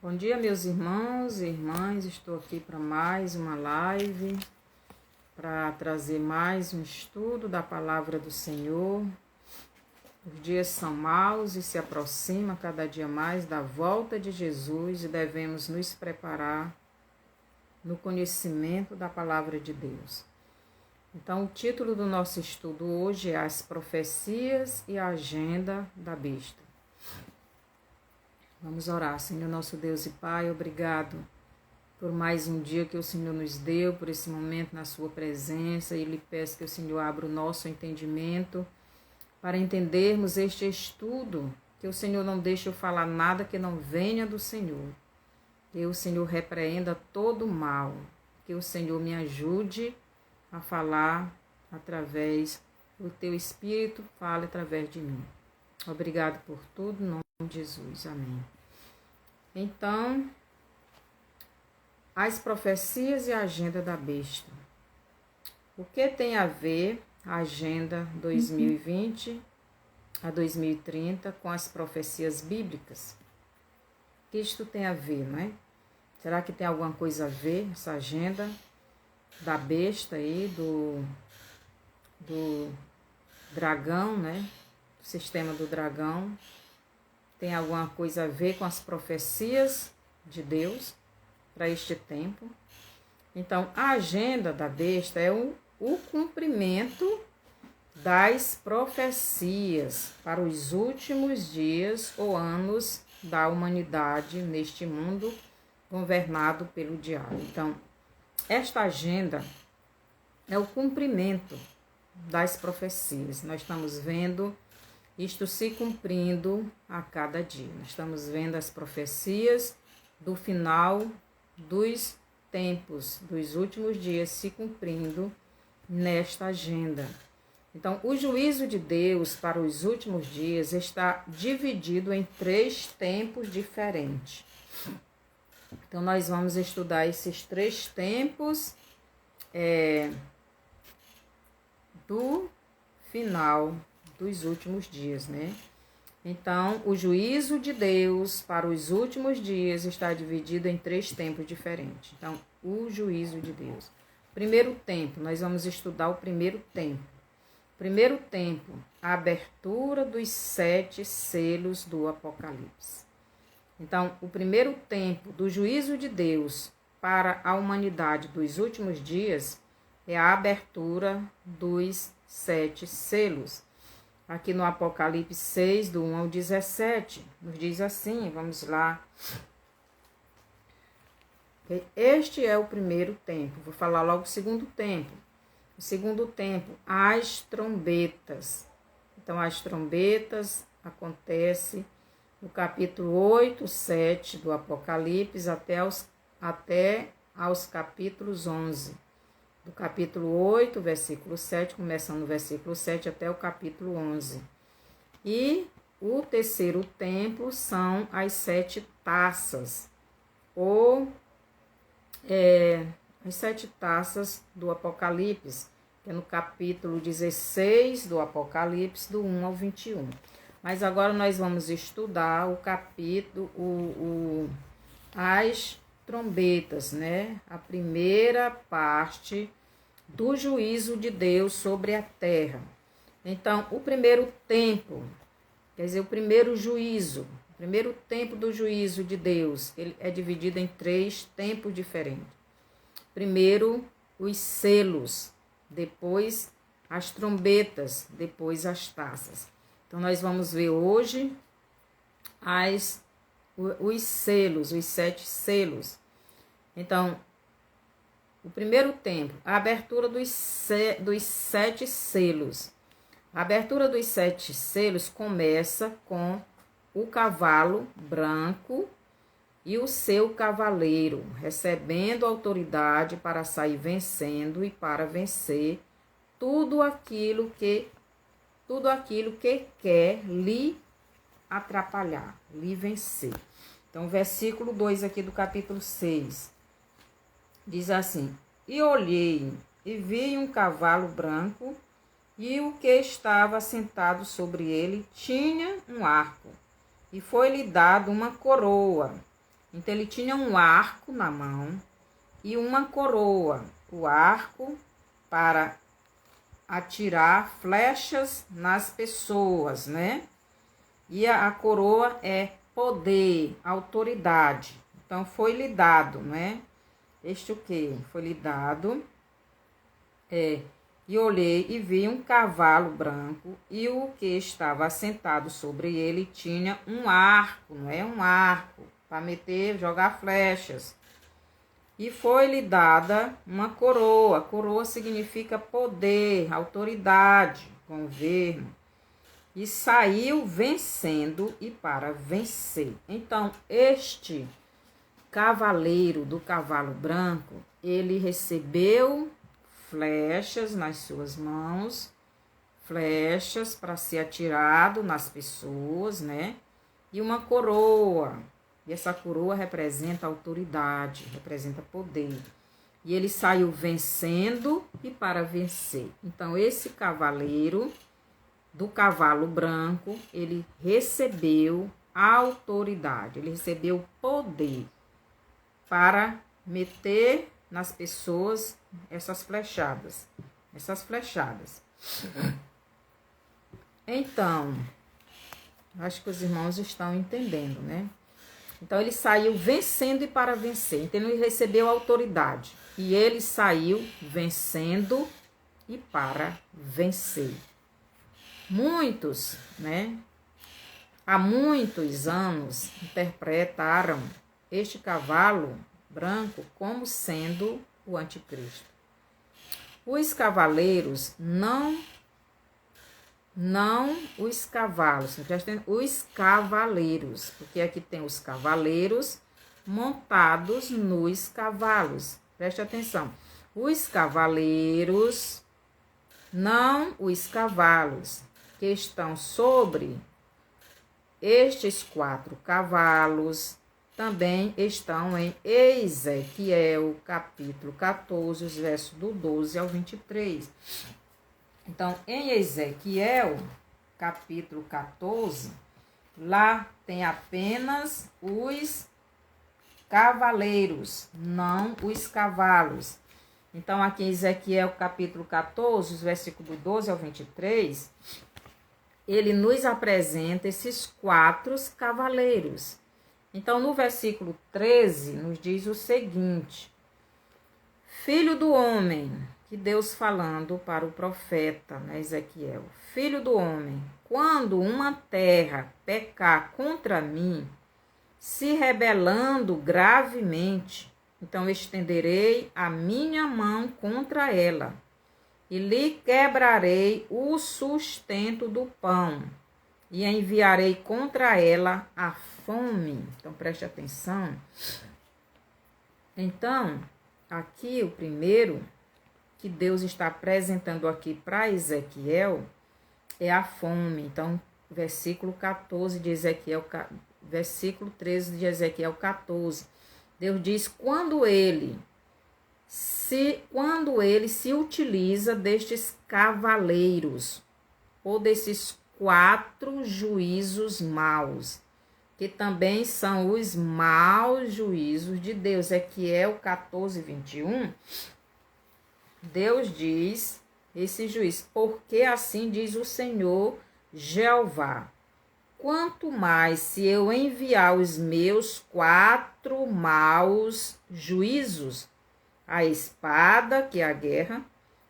Bom dia, meus irmãos e irmãs. Estou aqui para mais uma live, para trazer mais um estudo da palavra do Senhor. Os dias são maus e se aproxima cada dia mais da volta de Jesus e devemos nos preparar no conhecimento da palavra de Deus. Então, o título do nosso estudo hoje é As Profecias e a Agenda da Besta. Vamos orar. Senhor nosso Deus e Pai, obrigado por mais um dia que o Senhor nos deu, por esse momento na sua presença, e lhe peço que o Senhor abra o nosso entendimento para entendermos este estudo, que o Senhor não deixe eu falar nada que não venha do Senhor, que o Senhor repreenda todo o mal, que o Senhor me ajude a falar através do teu Espírito, fale através de mim. Obrigado por tudo, em nome de Jesus. Amém. Então, as profecias e a agenda da besta. O que tem a ver a agenda 2020 a 2030 com as profecias bíblicas? O que isto tem a ver, não é? Será que tem alguma coisa a ver essa agenda da besta aí, do dragão, né? O sistema do dragão? Tem alguma coisa a ver com as profecias de Deus para este tempo? Então, a agenda da besta é o cumprimento das profecias para os últimos dias ou anos da humanidade neste mundo governado pelo diabo. Então, esta agenda é o cumprimento das profecias. Nós estamos vendo isto se cumprindo a cada dia. Nós estamos vendo as profecias do final dos tempos, dos últimos dias se cumprindo nesta agenda. Então, o juízo de Deus para os últimos dias está dividido em 3 tempos diferentes. Então, nós vamos estudar esses 3 tempos do final dos últimos dias, né? Então, o juízo de Deus para os últimos dias está dividido em 3 tempos diferentes. Então, o juízo de Deus. Primeiro tempo, nós vamos estudar o primeiro tempo. Primeiro tempo, a abertura dos 7 selos do Apocalipse. Então, o primeiro tempo do juízo de Deus para a humanidade dos últimos dias é a abertura dos 7 selos. Aqui no Apocalipse 6, do 1 ao 17, nos diz assim, vamos lá. Este é o primeiro tempo, vou falar logo o segundo tempo. O segundo tempo, as trombetas. Então, as trombetas acontecem no capítulo 8, 7 do Apocalipse até aos capítulos 11. Do capítulo 8, versículo 7, começando no versículo 7 até o capítulo 11. E o terceiro tempo são as 7 taças, ou as 7 taças do Apocalipse, que é no capítulo 16 do Apocalipse, do 1 ao 21. Mas agora nós vamos estudar o capítulo, as trombetas, né? A primeira parte do juízo de Deus sobre a terra. Então, o primeiro tempo, quer dizer, o primeiro juízo, o primeiro tempo do juízo de Deus, ele é dividido em 3 tempos diferentes. Primeiro, os selos, depois as trombetas, depois as taças. Então, nós vamos ver hoje os selos, os 7 selos. Então, o primeiro tempo, a abertura dos 7 selos. A abertura dos 7 selos começa com o cavalo branco e o seu cavaleiro, recebendo autoridade para sair vencendo e para vencer tudo aquilo que quer lhe atrapalhar, lhe vencer. Então, versículo 2 aqui do capítulo 6, diz assim: E olhei, e vi um cavalo branco, e o que estava sentado sobre ele tinha um arco, e foi-lhe dado uma coroa, Então ele tinha um arco na mão e uma coroa. O arco para atirar flechas nas pessoas, né? E a coroa é poder, autoridade. Então foi lhe dado, né? Este o quê? Foi lhe dado. E olhei e vi um cavalo branco, e o que estava assentado sobre ele tinha um arco, não é? Um arco para meter, jogar flechas. E foi-lhe dada uma coroa. Coroa significa poder, autoridade, governo. E saiu vencendo e para vencer. Então, este cavaleiro do cavalo branco, ele recebeu flechas nas suas mãos, flechas para ser atirado nas pessoas, né? E uma coroa. E essa coroa representa autoridade, representa poder. E ele saiu vencendo e para vencer. Então, esse cavaleiro do cavalo branco, ele recebeu autoridade, ele recebeu poder para meter nas pessoas essas flechadas. Então, acho que os irmãos estão entendendo, né? Então, ele saiu vencendo e para vencer. Então, ele recebeu autoridade. E ele saiu vencendo e para vencer. Muitos, né? Há muitos anos interpretaram este cavalo branco como sendo o anticristo. Os cavaleiros, não os cavalos, os cavaleiros, porque aqui tem os cavaleiros montados nos cavalos. Preste atenção. Os cavaleiros, não os cavalos, que estão sobre estes 4 cavalos, também estão em Ezequiel, capítulo 14, os versos do 12 ao 23. Então, em Ezequiel, capítulo 14, lá tem apenas os cavaleiros, não os cavalos. Então, aqui em Ezequiel, capítulo 14, os versículos do 12 ao 23, ele nos apresenta esses 4 cavaleiros. Então, no versículo 13, nos diz o seguinte: Filho do homem, que Deus falando para o profeta, né, Ezequiel, Filho do homem, quando uma terra pecar contra mim, se rebelando gravemente, então estenderei a minha mão contra ela, e lhe quebrarei o sustento do pão, e enviarei contra ela a fome. Então, preste atenção. Então, aqui o primeiro que Deus está apresentando aqui para Ezequiel é a fome. Então, versículo 14 de Ezequiel, versículo 13 de Ezequiel 14. Deus diz, quando ele se utiliza destes cavaleiros, ou desses 4 juízos maus, que também são os maus juízos de Deus. Ezequiel 14, 21, Deus diz, esse juiz, porque assim diz o Senhor Jeová, quanto mais se eu enviar os meus 4 maus juízos, a espada, que é a guerra,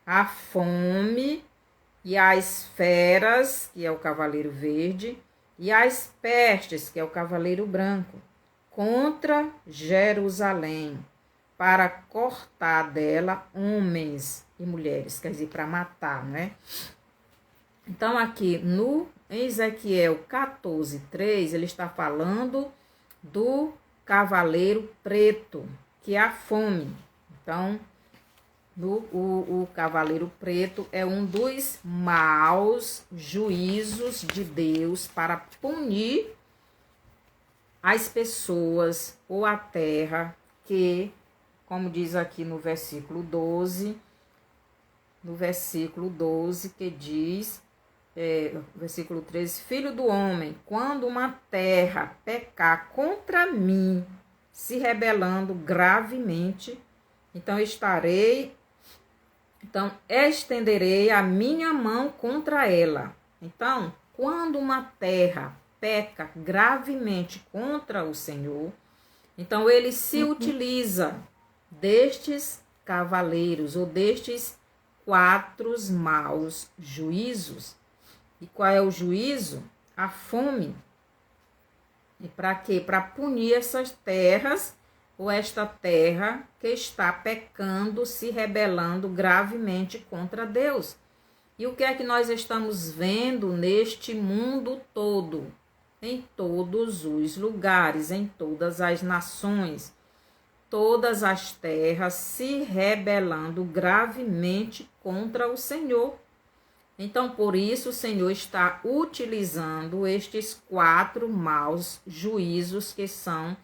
a fome e as feras, que é o cavaleiro verde, e as pestes, que é o cavaleiro branco, contra Jerusalém, para cortar dela homens e mulheres, quer dizer, para matar, né? Então, aqui no Ezequiel 14, 3, ele está falando do cavaleiro preto, que é a fome. Então, o cavaleiro preto é um dos maus juízos de Deus para punir as pessoas ou a terra que, como diz aqui no versículo 12, que diz, versículo 13, Filho do homem, quando uma terra pecar contra mim, se rebelando gravemente, então estenderei a minha mão contra ela. Então, quando uma terra peca gravemente contra o Senhor, então ele se utiliza destes cavaleiros ou destes 4 maus juízos. E qual é o juízo? A fome. E para quê? Para punir essas terras, ou esta terra que está pecando, se rebelando gravemente contra Deus. E o que é que nós estamos vendo neste mundo todo? Em todos os lugares, em todas as nações, todas as terras se rebelando gravemente contra o Senhor. Então, por isso, o Senhor está utilizando estes 4 maus juízos, que são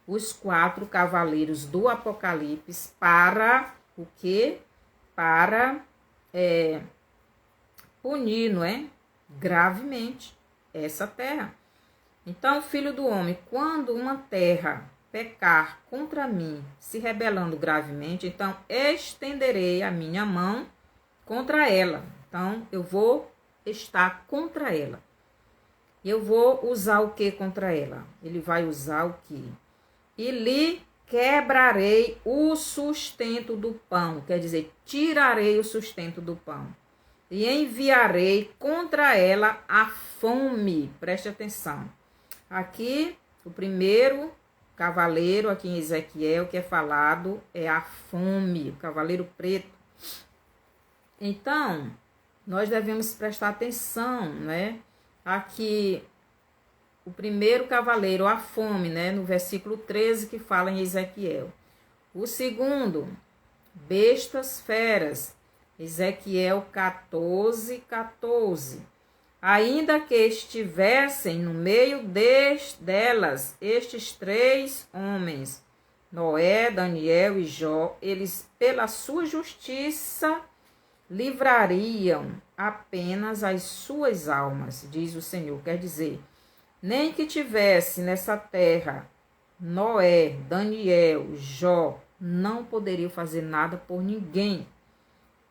os 4 cavaleiros do Apocalipse, para o quê? Para punir, não é? Gravemente essa terra. Então, filho do homem, quando uma terra pecar contra mim, se rebelando gravemente, então estenderei a minha mão contra ela. Então, eu vou estar contra ela. E eu vou usar o que contra ela? Ele vai usar o que? E lhe quebrarei o sustento do pão. Quer dizer, tirarei o sustento do pão. E enviarei contra ela a fome. Preste atenção. Aqui, o primeiro cavaleiro, aqui em Ezequiel, que é falado, é a fome, o cavaleiro preto. Então, nós devemos prestar atenção, né? Aqui, o primeiro cavaleiro, a fome, né? No versículo 13, que fala em Ezequiel. O segundo, bestas feras, Ezequiel 14, 14. Ainda que estivessem no meio delas estes 3 homens, Noé, Daniel e Jó, eles, pela sua justiça, livrariam apenas as suas almas, diz o Senhor. Quer dizer, nem que tivesse nessa terra Noé, Daniel, Jó, não poderiam fazer nada por ninguém.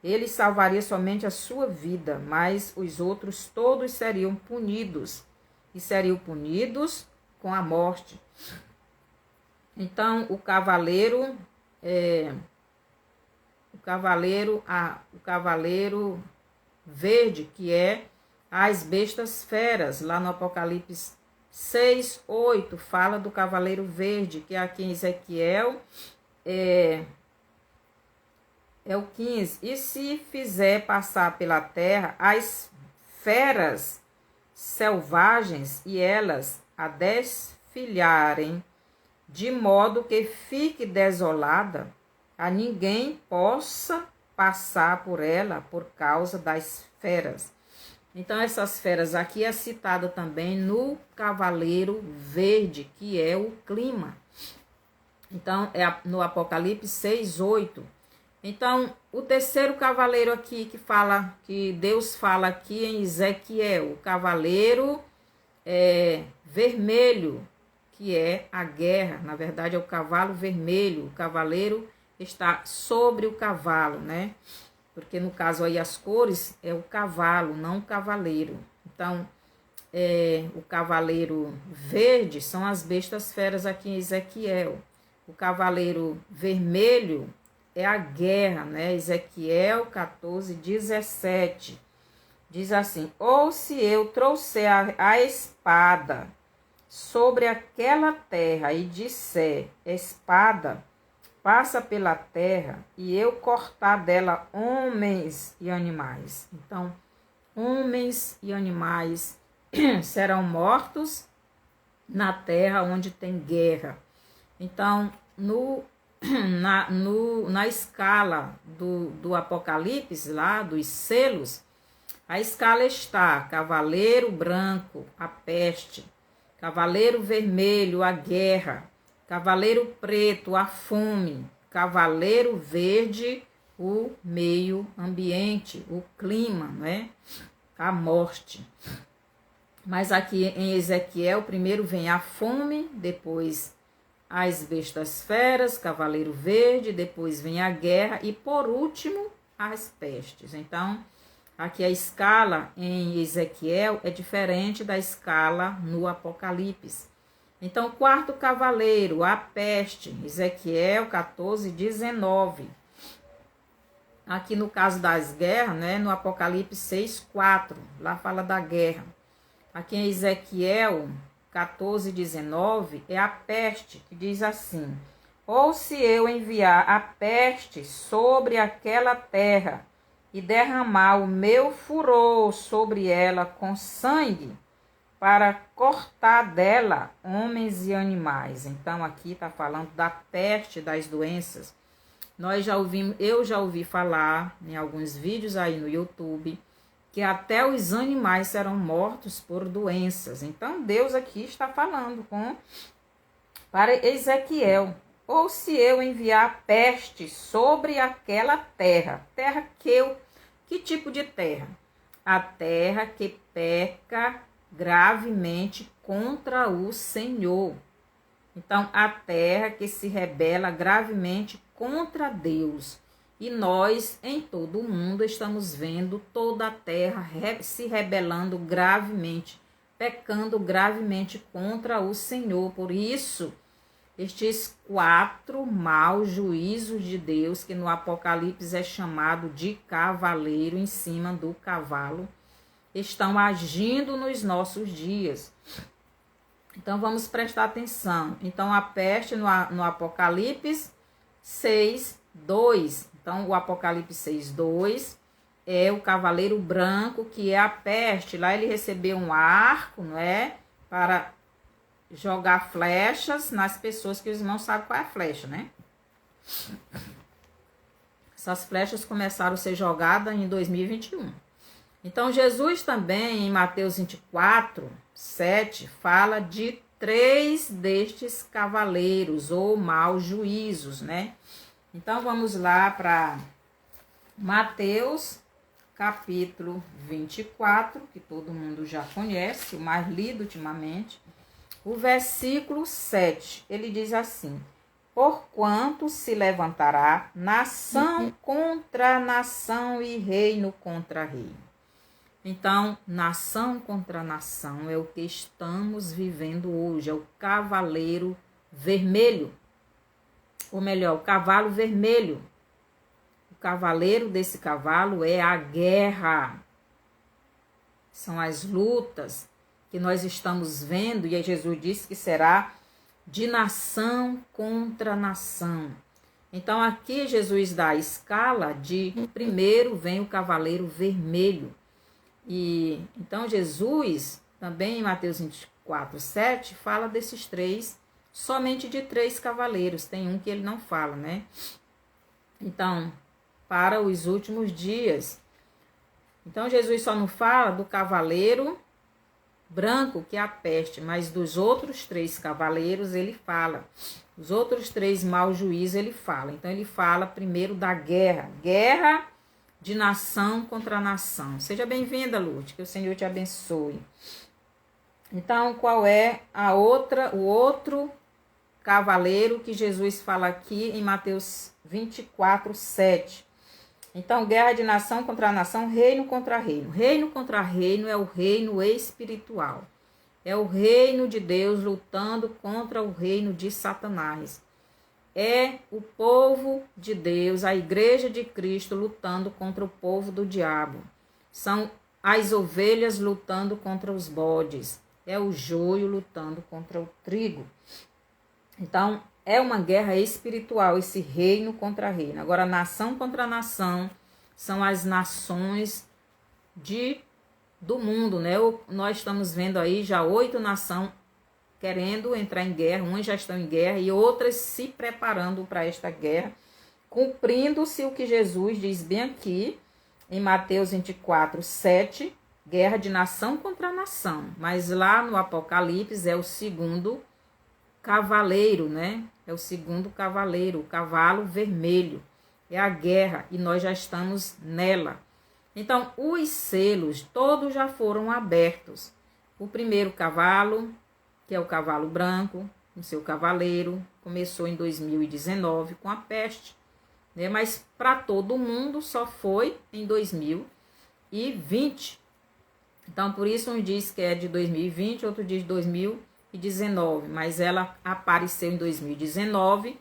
Ele salvaria somente a sua vida, mas os outros todos seriam punidos, e seriam punidos com a morte. Então, o cavaleiro verde, que é as bestas feras, lá no Apocalipse 6, 8, fala do cavaleiro verde, que aqui em Ezequiel é o 15. E se fizer passar pela terra as feras selvagens, e elas a desfilharem, de modo que fique desolada, a ninguém possa passar por ela por causa das feras. Então, essas feras aqui é citada também no cavaleiro verde, que é o clima. Então, é no Apocalipse 6, 8. Então, o terceiro cavaleiro aqui que Deus fala aqui em Ezequiel, o cavaleiro vermelho, que é a guerra. Na verdade, é o cavalo vermelho. O cavaleiro está sobre o cavalo, né? Porque no caso aí as cores é o cavalo, não o cavaleiro. Então, o cavaleiro verde são as bestas feras aqui em Ezequiel. O cavaleiro vermelho é a guerra, né? Ezequiel 14, 17. Diz assim: ou se eu trouxer a espada sobre aquela terra e disser, espada, passa pela terra, e eu cortar dela homens e animais. Então, homens e animais serão mortos na terra onde tem guerra. Então, na escala do Apocalipse, lá dos selos, a escala está cavaleiro branco, a peste, cavaleiro vermelho, a guerra, cavaleiro preto, a fome, cavaleiro verde, o meio ambiente, o clima, né? A morte. Mas aqui em Ezequiel, primeiro vem a fome, depois as bestas feras, cavaleiro verde, depois vem a guerra e por último as pestes. Então, aqui a escala em Ezequiel é diferente da escala no Apocalipse. Então, quarto cavaleiro, a peste, Ezequiel 14, 19. Aqui no caso das guerras, né, no Apocalipse 6, 4, lá fala da guerra. Aqui em Ezequiel 14, 19, é a peste, que diz assim: ou se eu enviar a peste sobre aquela terra e derramar o meu furor sobre ela com sangue, para cortar dela homens e animais. Então aqui está falando da peste, das doenças. Eu já ouvi falar em alguns vídeos aí no YouTube que até os animais serão mortos por doenças. Então Deus aqui está falando para Ezequiel: ou se eu enviar peste sobre aquela terra. Terra que tipo de terra? A terra que peca gravemente contra o Senhor. Então, a terra que se rebela gravemente contra Deus. E nós, em todo o mundo, estamos vendo toda a terra se rebelando gravemente, pecando gravemente contra o Senhor. Por isso, estes 4 maus juízos de Deus, que no Apocalipse é chamado de cavaleiro em cima do cavalo, estão agindo nos nossos dias. Então, vamos prestar atenção. Então, a peste no Apocalipse 6, 2. Então, o Apocalipse 6, 2 é o cavaleiro branco, que é a peste. Lá ele recebeu um arco, não é? Para jogar flechas nas pessoas, que os irmãos sabem qual é a flecha, né? Essas flechas começaram a ser jogadas em 2021. Então, Jesus também, em Mateus 24, 7, fala de 3 destes cavaleiros ou maus juízos, né? Então, vamos lá para Mateus, capítulo 24, que todo mundo já conhece, o mais lido ultimamente. O versículo 7, ele diz assim: porquanto se levantará nação contra nação e reino contra reino. Então, nação contra nação é o que estamos vivendo hoje, é o cavaleiro vermelho. Ou melhor, o cavalo vermelho. O cavaleiro desse cavalo é a guerra. São as lutas que nós estamos vendo, e aí Jesus disse que será de nação contra nação. Então, aqui Jesus dá a escala de primeiro vem o cavaleiro vermelho. E então Jesus, também em Mateus 24, 7, fala desses 3, somente de 3 cavaleiros. Tem um que ele não fala, né? Então, para os últimos dias. Então, Jesus só não fala do cavaleiro branco, que é a peste, mas dos outros 3 cavaleiros ele fala. Os outros 3 maus juízos ele fala. Então, ele fala primeiro da guerra. Guerra de nação contra nação. Seja bem-vinda, Lourdes, que o Senhor te abençoe. Então, qual é o outro cavaleiro que Jesus fala aqui em Mateus 24, 7? Então, guerra de nação contra nação, reino contra reino. Reino contra reino é o reino espiritual. É o reino de Deus lutando contra o reino de Satanás. É o povo de Deus, a igreja de Cristo lutando contra o povo do diabo. São as ovelhas lutando contra os bodes. É o joio lutando contra o trigo. Então, é uma guerra espiritual, esse reino contra reino. Agora, nação contra nação são as nações do mundo, né? Nós estamos vendo aí já 8 nações querendo entrar em guerra, umas já estão em guerra e outras se preparando para esta guerra, cumprindo-se o que Jesus diz bem aqui em Mateus 24, 7, guerra de nação contra nação. Mas lá no Apocalipse é o segundo cavaleiro, né? É o segundo cavaleiro, o cavalo vermelho. É a guerra e nós já estamos nela. Então, os selos todos já foram abertos. O primeiro cavalo, que é o cavalo branco, no seu cavaleiro. Começou em 2019 com a peste, né? Mas para todo mundo só foi em 2020. Então, por isso um diz que é de 2020, outro diz 2019. Mas ela apareceu em 2019.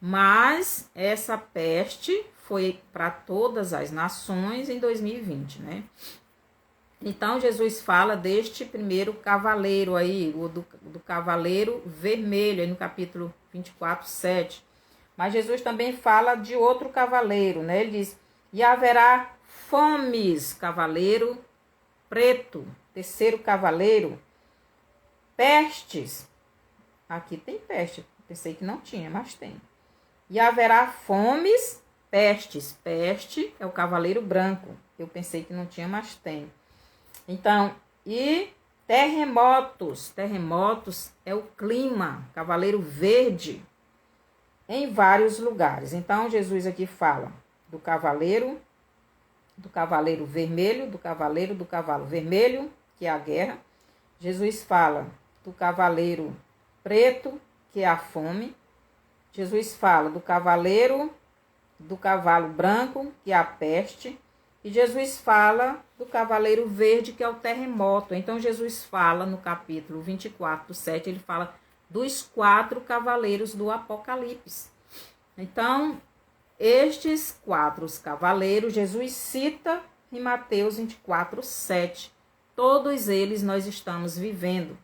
Mas essa peste foi para todas as nações em 2020, né? Então, Jesus fala deste primeiro cavaleiro aí, o do cavaleiro vermelho, aí no capítulo 24, 7. Mas Jesus também fala de outro cavaleiro, né? Ele diz, e haverá fomes, cavaleiro preto. Terceiro cavaleiro, pestes. Aqui tem peste, pensei que não tinha, mas tem. E haverá fomes, pestes. Peste é o cavaleiro branco. Eu pensei que não tinha, mas tem. Então, e terremotos. Terremotos é o clima, cavaleiro verde, em vários lugares. Então, Jesus aqui fala do cavalo vermelho, do cavalo vermelho, que é a guerra. Jesus fala do cavaleiro preto, que é a fome. Jesus fala do cavalo branco, que é a peste. E Jesus fala do cavaleiro verde, que é o terremoto. Então, Jesus fala no capítulo 24, 7, ele fala dos 4 cavaleiros do Apocalipse. Então, estes 4 cavaleiros, Jesus cita em Mateus 24, 7. Todos eles nós estamos vivendo.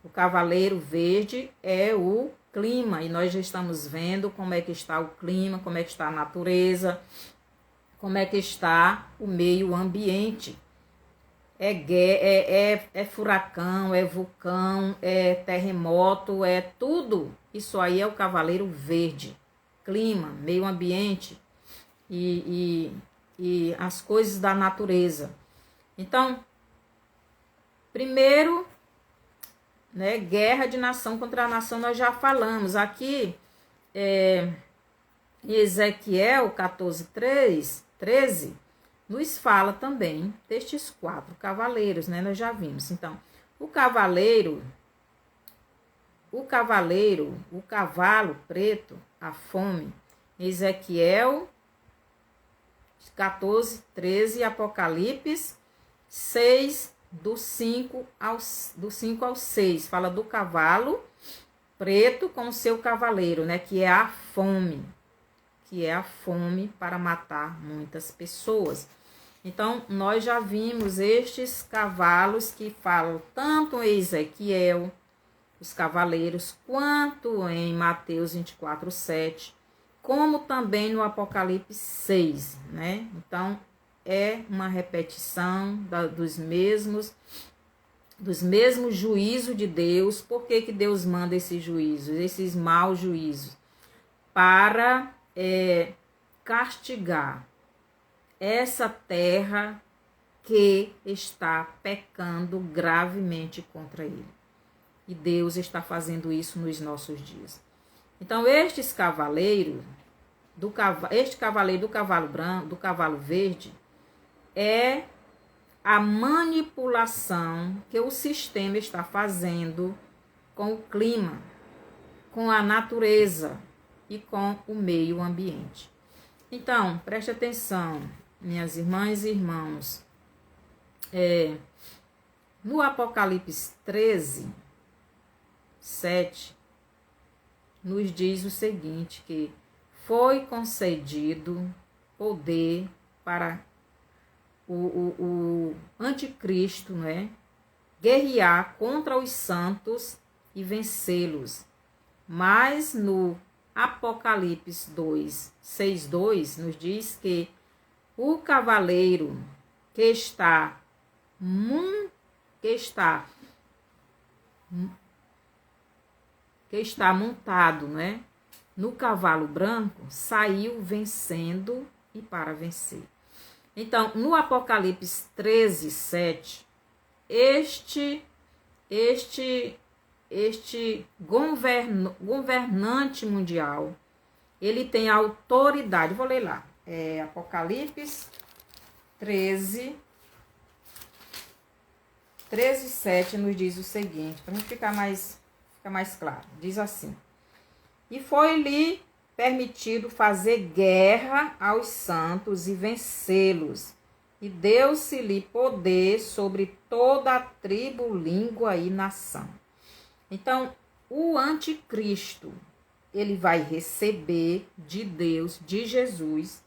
O cavaleiro verde é o clima, e nós já estamos vendo como é que está o clima, como é que está a natureza, como é que está o meio ambiente. É furacão, é vulcão, é terremoto, é tudo. Isso aí é o cavaleiro verde. Clima, meio ambiente e as coisas da natureza. Então, primeiro, né, guerra de nação contra a nação, nós já falamos. Aqui, em Ezequiel 14, 13, nos fala também destes 4 cavaleiros, né? Nós já vimos. Então, o cavalo preto, a fome, Ezequiel 14, 13, Apocalipse 6, do 5 ao 6, fala do cavalo preto com o seu cavaleiro, né? Que é a fome. Para matar muitas pessoas. Então, nós já vimos estes cavalos que falam tanto em Ezequiel, os cavaleiros, quanto em Mateus 24, 7, como também no Apocalipse 6, né? Então, é uma repetição dos mesmos juízos de Deus. Por que Deus manda esses juízos, esses maus juízos? Para castigar essa terra que está pecando gravemente contra ele. E Deus está fazendo isso nos nossos dias. Então, este cavaleiro do cavalo branco, do cavalo verde, é a manipulação que o sistema está fazendo com o clima, com a natureza e com o meio ambiente. Então, preste atenção, minhas irmãs e irmãos. No Apocalipse 13, 7, nos diz o seguinte, que foi concedido poder para o anticristo, né, guerrear contra os santos e vencê-los. Mas no Apocalipse 2, 6, 2, nos diz que o cavaleiro que está montado, né, no cavalo branco, saiu vencendo e para vencer. Então, no Apocalipse 13, 7, este governante mundial, ele tem autoridade. Vou ler lá. Apocalipse 13, 7 nos diz o seguinte, para a gente ficar fica mais claro. Diz assim: e foi-lhe permitido fazer guerra aos santos e vencê-los. E deu-se-lhe poder sobre toda a tribo, língua e nação. Então, o anticristo, ele vai receber de Deus, de Jesus,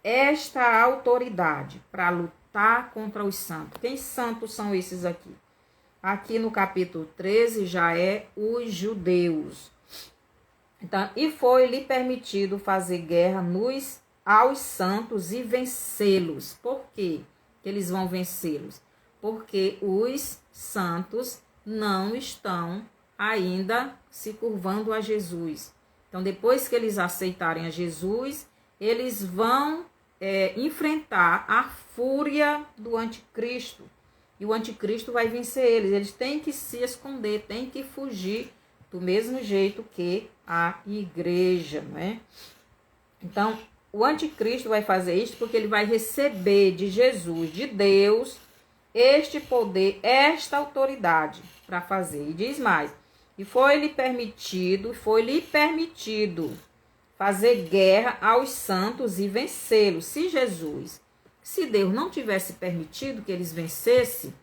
esta autoridade para lutar contra os santos. Quem santos são esses aqui? Aqui no capítulo 13 já é os judeus. Então, e foi-lhe permitido fazer guerra aos santos e vencê-los. Por quê que eles vão vencê-los? Porque os santos não estão ainda se curvando a Jesus. Então, depois que eles aceitarem a Jesus, eles vão enfrentar a fúria do anticristo. E o anticristo vai vencer eles. Eles têm que se esconder, têm que fugir do mesmo jeito que a igreja, não é? Então, o anticristo vai fazer isso porque ele vai receber de Jesus, de Deus, este poder, esta autoridade para fazer. E diz mais: e foi-lhe permitido fazer guerra aos santos e vencê-los. Se Deus não tivesse permitido que eles vencessem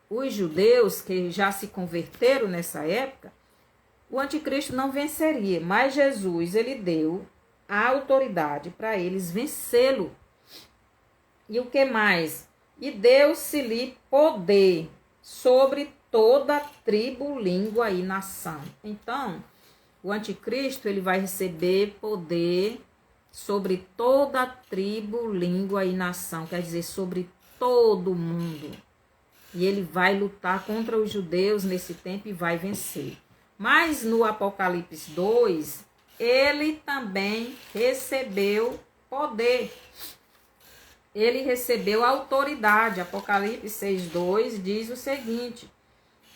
os judeus que já se converteram nessa época, o anticristo não venceria. Mas Jesus, ele deu a autoridade para eles vencê-lo. E o que mais? E deu-se-lhe poder sobre toda tribo, língua e nação. Então, o anticristo, ele vai receber poder sobre toda tribo, língua e nação. Quer dizer, sobre todo mundo. E ele vai lutar contra os judeus nesse tempo e vai vencer. Mas no Apocalipse 2, ele também recebeu poder. Ele recebeu autoridade. Apocalipse 6:2 diz o seguinte: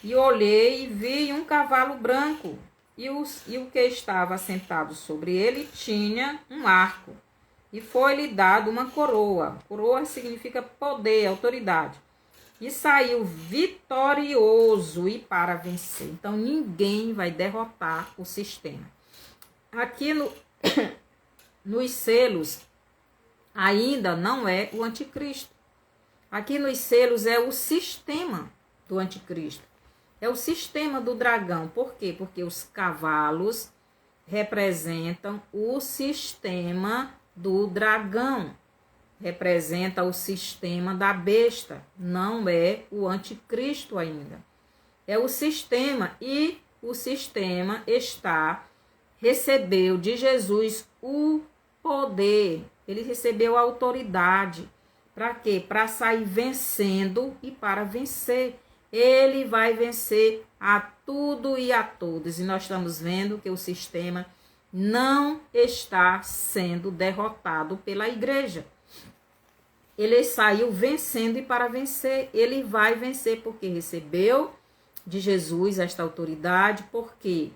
e olhei e vi um cavalo branco, e o que estava assentado sobre ele tinha um arco, e foi-lhe dado uma coroa. Coroa significa poder, autoridade. E saiu vitorioso e para vencer. Então, ninguém vai derrotar o sistema. Aqui nos selos, ainda não é o anticristo. Aqui nos selos é o sistema do anticristo. É o sistema do dragão. Por quê? Porque os cavalos representam o sistema do dragão. Representa o sistema da besta. Não é o anticristo ainda. É o sistema. E o sistema recebeu de Jesus o poder. Ele recebeu a autoridade. Para quê? Para sair vencendo e para vencer. Ele vai vencer a tudo e a todos. E nós estamos vendo que o sistema não está sendo derrotado pela igreja. Ele saiu vencendo e para vencer. Ele vai vencer porque recebeu de Jesus esta autoridade. Por quê?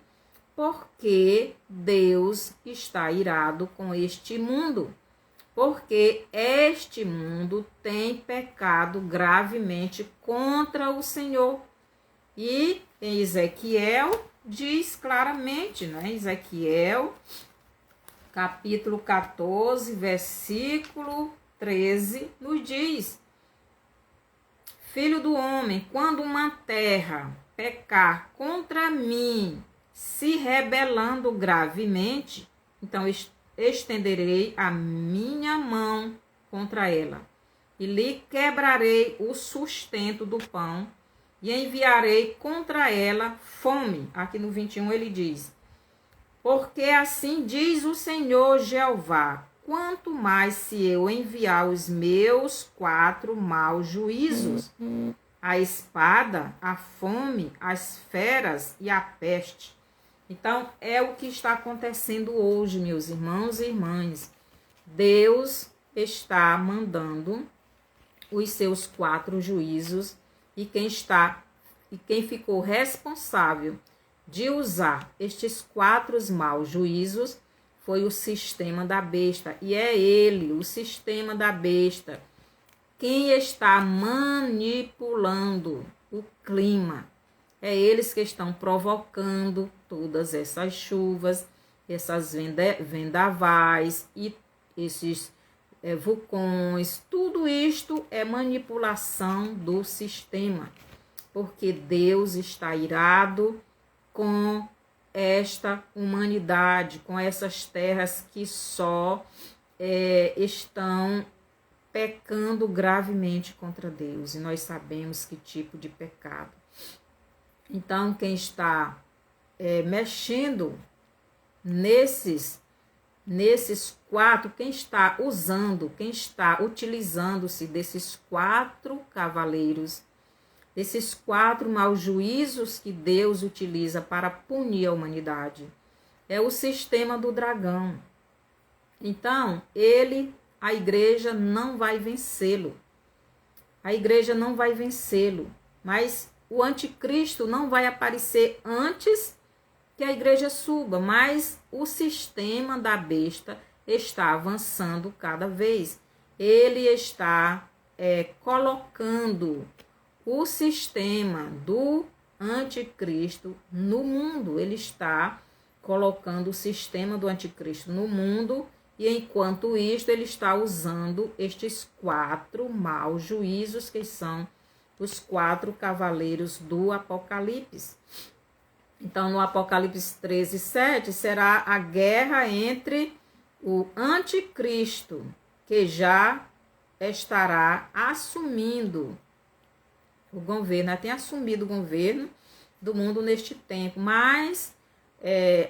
Porque Deus está irado com este mundo. Porque este mundo tem pecado gravemente contra o Senhor. E em Ezequiel diz claramente, né? Ezequiel, capítulo 14, versículo 13, nos diz: filho do homem, quando uma terra pecar contra mim, se rebelando gravemente, então estenderei a minha mão contra ela, e lhe quebrarei o sustento do pão, e enviarei contra ela fome. Aqui no 21 ele diz: porque assim diz o Senhor Jeová, quanto mais se eu enviar os meus 4 maus juízos, a espada, a fome, as feras e a peste. Então, é o que está acontecendo hoje, meus irmãos e irmãs. Deus está mandando os seus 4 juízos e quem ficou responsável de usar estes 4 maus juízos foi o sistema da besta. E é ele, o sistema da besta, quem está manipulando o clima. É eles que estão provocando todas essas chuvas, essas vendavais e esses vulcões. Tudo isto é manipulação do sistema, porque Deus está irado com esta humanidade, com essas terras que só estão pecando gravemente contra Deus. E nós sabemos que tipo de pecado. Então, quem está mexendo nesses quatro, quem está utilizando-se desses 4 cavaleiros, desses 4 maus juízos que Deus utiliza para punir a humanidade, é o sistema do dragão. Então, a igreja não vai vencê-lo. A igreja não vai vencê-lo, mas o anticristo não vai aparecer antes que a igreja suba, mas o sistema da besta está avançando cada vez. Ele está colocando o sistema do anticristo no mundo. Ele está colocando o sistema do anticristo no mundo e, enquanto isto, ele está usando estes 4 maus juízos, que são os 4 cavaleiros do Apocalipse. Então, no Apocalipse 13, 7, será a guerra entre o anticristo, que já estará assumindo o governo, tem assumido o governo do mundo neste tempo, mas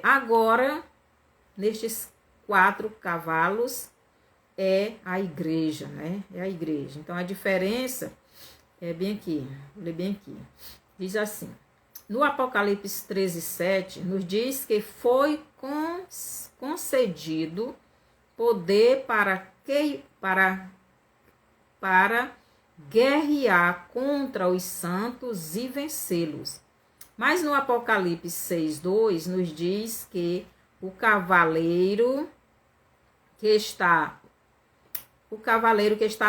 agora, nestes 4 cavalos, é a igreja, né? É a igreja. Então, a diferença é bem aqui, vou ler bem aqui. Diz assim, no Apocalipse 13, 7, nos diz que foi concedido poder para guerrear contra os santos e vencê-los. Mas no Apocalipse 6, 2, nos diz que o cavaleiro que está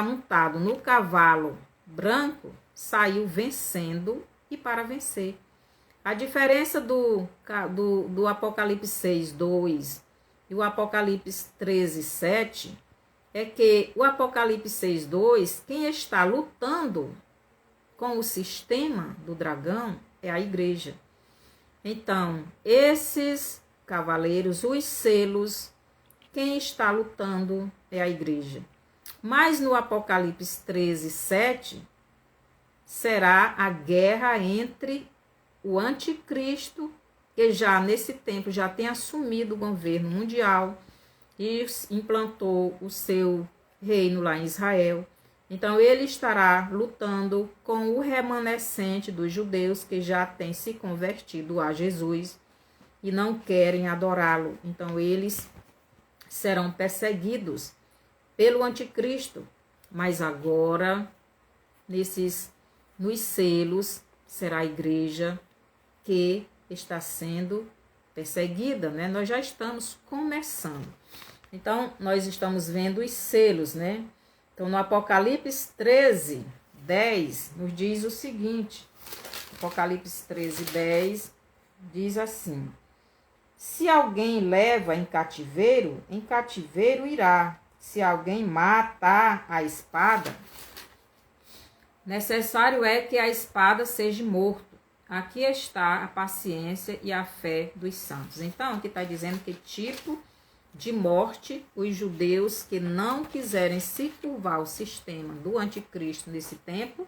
montado no cavalo branco saiu vencendo e para vencer. A diferença do Apocalipse 6, 2 e o Apocalipse 13, 7 é que o Apocalipse 6, 2, quem está lutando com o sistema do dragão é a igreja. Então, esses cavaleiros, os selos, quem está lutando é a igreja. Mas no Apocalipse 13, 7, será a guerra entre o anticristo, que já nesse tempo já tem assumido o governo mundial e implantou o seu reino lá em Israel. Então, ele estará lutando com o remanescente dos judeus que já tem se convertido a Jesus e não querem adorá-lo. Então, eles serão perseguidos pelo anticristo. Mas agora, nos selos, será a igreja que está sendo perseguida, né? Nós já estamos começando. Então, nós estamos vendo os selos, né? Então, no Apocalipse 13, 10, nos diz o seguinte. Apocalipse 13, 10, diz assim. Se alguém leva em cativeiro irá. Se alguém mata a espada, necessário é que a espada seja morto. Aqui está a paciência e a fé dos santos. Então, aqui está dizendo que tipo de morte os judeus que não quiserem se curvar ao sistema do anticristo nesse tempo,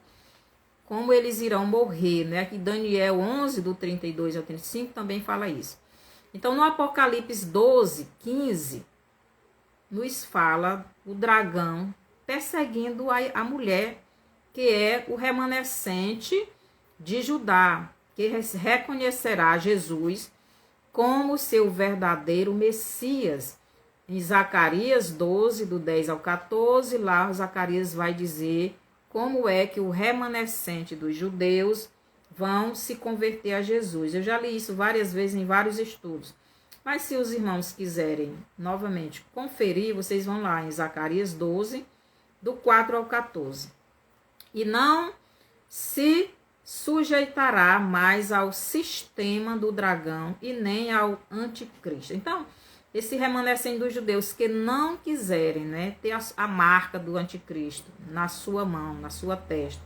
como eles irão morrer, né? Aqui Daniel 11, do 32 ao 35, também fala isso. Então, no Apocalipse 12, 15, nos fala o dragão perseguindo a mulher, que é o remanescente de Judá, que reconhecerá Jesus como seu verdadeiro Messias. Em Zacarias 12, do 10 ao 14, lá Zacarias vai dizer como é que o remanescente dos judeus vão se converter a Jesus. Eu já li isso várias vezes em vários estudos. Mas se os irmãos quiserem novamente conferir, vocês vão lá em Zacarias 12, do 4 ao 14. E não se sujeitará mais ao sistema do dragão e nem ao anticristo. Então, esse remanescente dos judeus que não quiserem, né, ter a marca do anticristo na sua mão, na sua testa,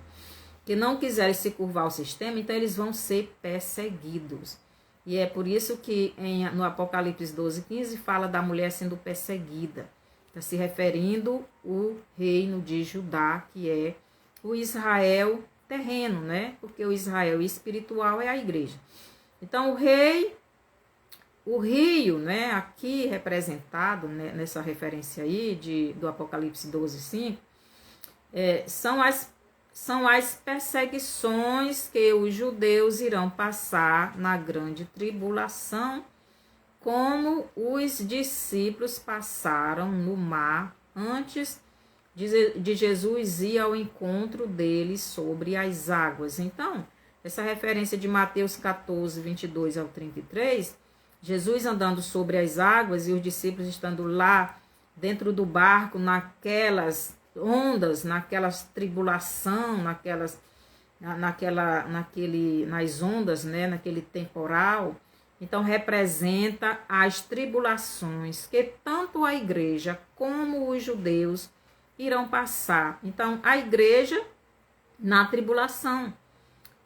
que não quiserem se curvar ao sistema, então eles vão ser perseguidos. E é por isso que no Apocalipse 12:15 fala da mulher sendo perseguida. Está se referindo ao reino de Judá, que é o Israel terreno, né? Porque o Israel espiritual é a igreja. Então, o rio, né, aqui representado, né, nessa referência aí do Apocalipse 12:5, são as perseguições que os judeus irão passar na grande tribulação, como os discípulos passaram no mar antes de Jesus ir ao encontro deles sobre as águas. Então, essa referência de Mateus 14:22 ao 33, Jesus andando sobre as águas e os discípulos estando lá dentro do barco, naquelas ondas, naquelas tribulação, nas ondas, né, naquele temporal. Então, representa as tribulações que tanto a igreja como os judeus irão passar. Então, a igreja na tribulação,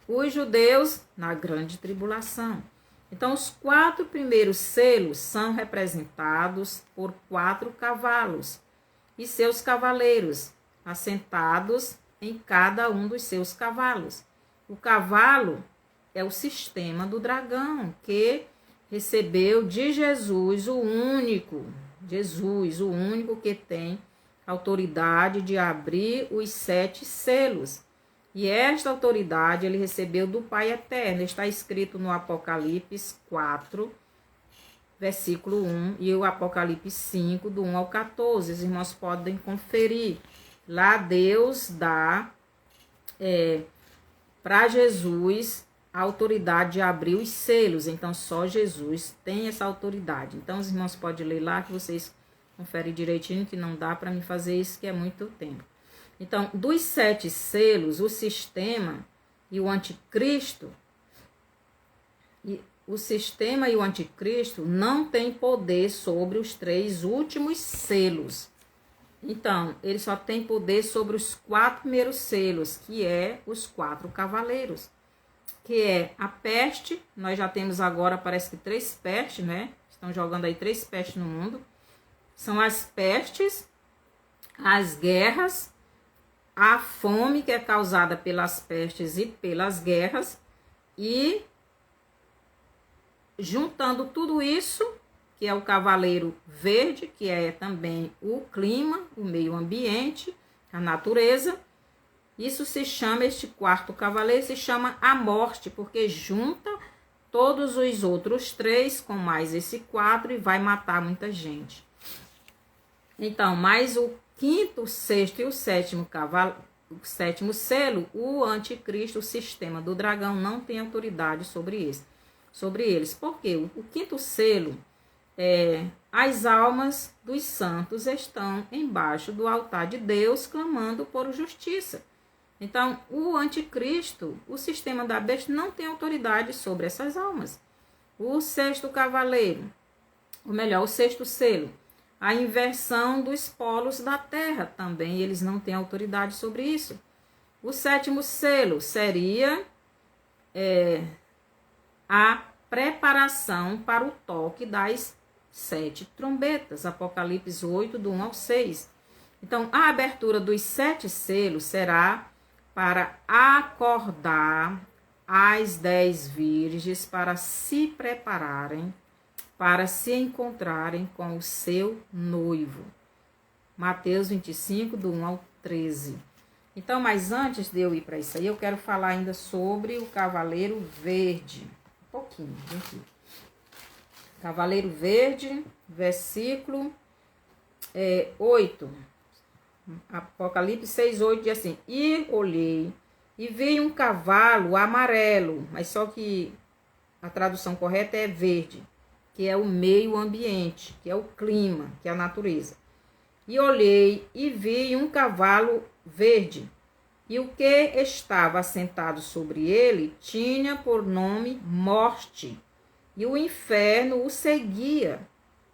os judeus na grande tribulação. Então, os 4 primeiros selos são representados por 4 cavalos e seus cavaleiros, assentados em cada um dos seus cavalos. O cavalo é o sistema do dragão, que recebeu de Jesus, o único que tem autoridade de abrir os 7 selos. E esta autoridade ele recebeu do Pai Eterno. Está escrito no Apocalipse 4, versículo 1, e o Apocalipse 5, do 1 ao 14. Os irmãos podem conferir. Lá Deus dá para Jesus a autoridade de abrir os selos. Então, só Jesus tem essa autoridade. Então, os irmãos podem ler lá, que vocês conferem direitinho, que não dá para me fazer isso, que é muito tempo. Então, dos 7 selos, o sistema e o anticristo, não tem poder sobre os 3 últimos selos. Então, ele só tem poder sobre os 4 primeiros selos, que é os 4 cavaleiros, que é a peste. Nós já temos agora, parece que 3 pestes, né? Estão jogando aí 3 pestes no mundo. São as pestes, as guerras, a fome que é causada pelas pestes e pelas guerras, e juntando tudo isso, que é o cavaleiro verde, que é também o clima, o meio ambiente, a natureza. Isso se chama, este 4º cavaleiro se chama a morte, porque junta todos os outros 3 com mais esse 4 e vai matar muita gente. Então, mais o 5º, 6º e o 7º cavalo, o 7º selo, o anticristo, o sistema do dragão, não tem autoridade sobre eles. Porque o 5º selo, as almas dos santos estão embaixo do altar de Deus, clamando por justiça. Então, o anticristo, o sistema da besta, não tem autoridade sobre essas almas. O 6º cavaleiro, ou melhor, o 6º selo, a inversão dos polos da terra, também eles não têm autoridade sobre isso. O 7º selo seria a preparação para o toque das 7 trombetas, Apocalipse 8, do 1 ao 6. Então, a abertura dos 7 selos será para acordar as 10 virgens para se prepararem, para se encontrarem com o seu noivo. Mateus 25, do 1 ao 13. Então, mas antes de eu ir para isso aí, eu quero falar ainda sobre o cavaleiro verde. Um pouquinho, aqui. Cavaleiro verde, versículo 8. Apocalipse 6, 8 diz assim: e olhei e vi um cavalo amarelo, mas só que a tradução correta é verde, que é o meio ambiente, que é o clima, que é a natureza. E olhei e vi um cavalo verde, e o que estava assentado sobre ele tinha por nome Morte, e o inferno o seguia,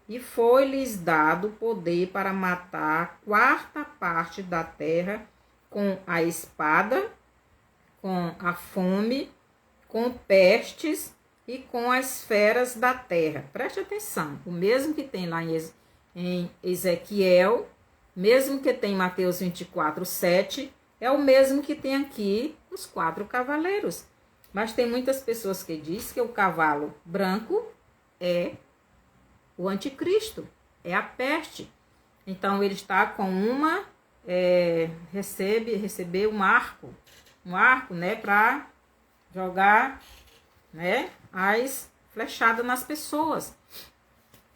e foi-lhes dado poder para matar a quarta parte da terra com a espada, com a fome, com pestes e com as feras da terra. Preste atenção, o mesmo que tem lá em Ezequiel, mesmo que tem em Mateus 24, 7, é o mesmo que tem aqui os 4 cavaleiros. Mas tem muitas pessoas que dizem que o cavalo branco é o anticristo, é a peste. Então ele está com receber um arco, né, para jogar, né, as flechadas nas pessoas.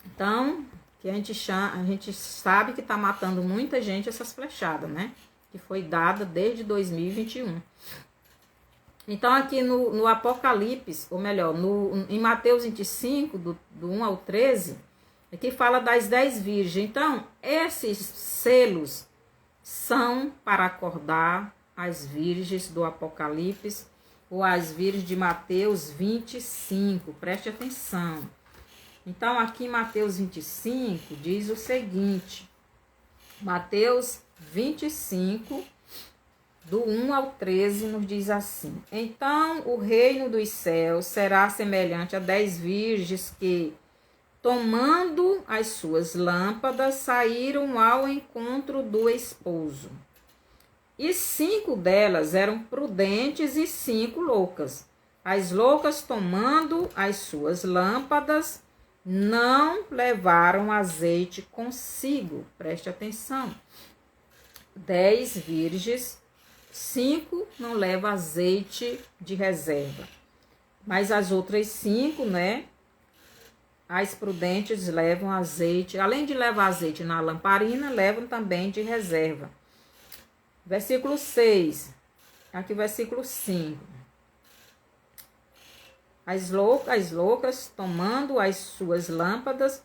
Então, que a gente sabe que está matando muita gente essas flechadas, né, que foi dada desde 2021. Então, aqui no Apocalipse, ou melhor, em Mateus 25, do 1 ao 13, aqui fala das 10 virgens. Então, esses selos são para acordar as virgens do Apocalipse ou as virgens de Mateus 25. Preste atenção. Então, aqui em Mateus 25 diz o seguinte. Mateus 25, do 1 ao 13, nos diz assim: Então o reino dos céus será semelhante a 10 virgens que, tomando as suas lâmpadas, saíram ao encontro do esposo. E 5 delas eram prudentes e 5 loucas. As loucas, tomando as suas lâmpadas, não levaram azeite consigo. Preste atenção. 10 virgens, 5 não levam azeite de reserva. Mas as outras 5, né? As prudentes levam azeite. Além de levar azeite na lamparina, levam também de reserva. Versículo 6. Aqui versículo 5. As loucas, tomando as suas lâmpadas,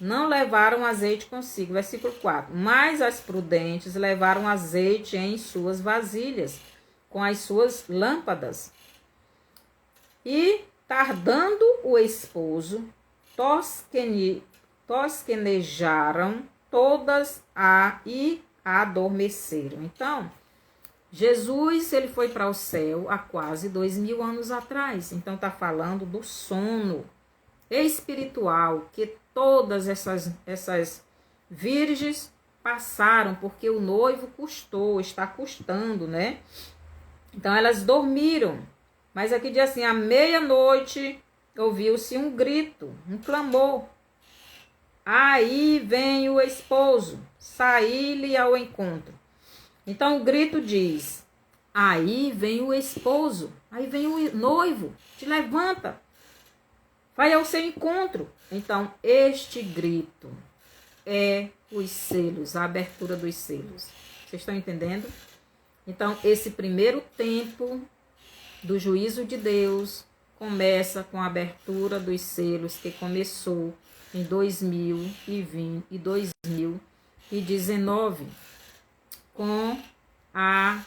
não levaram azeite consigo. Versículo 4. Mas as prudentes levaram azeite em suas vasilhas, com as suas lâmpadas. E, tardando o esposo, tosquenejaram todas e adormeceram. Então, Jesus, ele foi para o céu há quase 2000 anos atrás. Então, está falando do sono espiritual que todas essas virgens passaram, porque o noivo está custando, né? Então, elas dormiram. Mas aqui diz assim, à meia-noite ouviu-se um grito, um clamor. Aí vem o esposo, saí-lhe ao encontro. Então o grito diz, aí vem o esposo, aí vem o noivo, te levanta, vai ao seu encontro. Então este grito é os selos, a abertura dos selos. Vocês estão entendendo? Então esse primeiro tempo do juízo de Deus começa com a abertura dos selos que começou em 2020 e 2019. Com a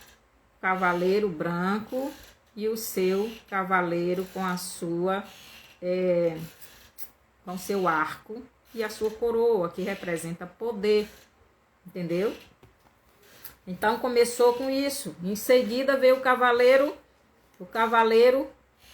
cavaleiro branco e o seu cavaleiro com a sua com seu arco e a sua coroa, que representa poder, entendeu? Então começou com isso. Em seguida veio o cavaleiro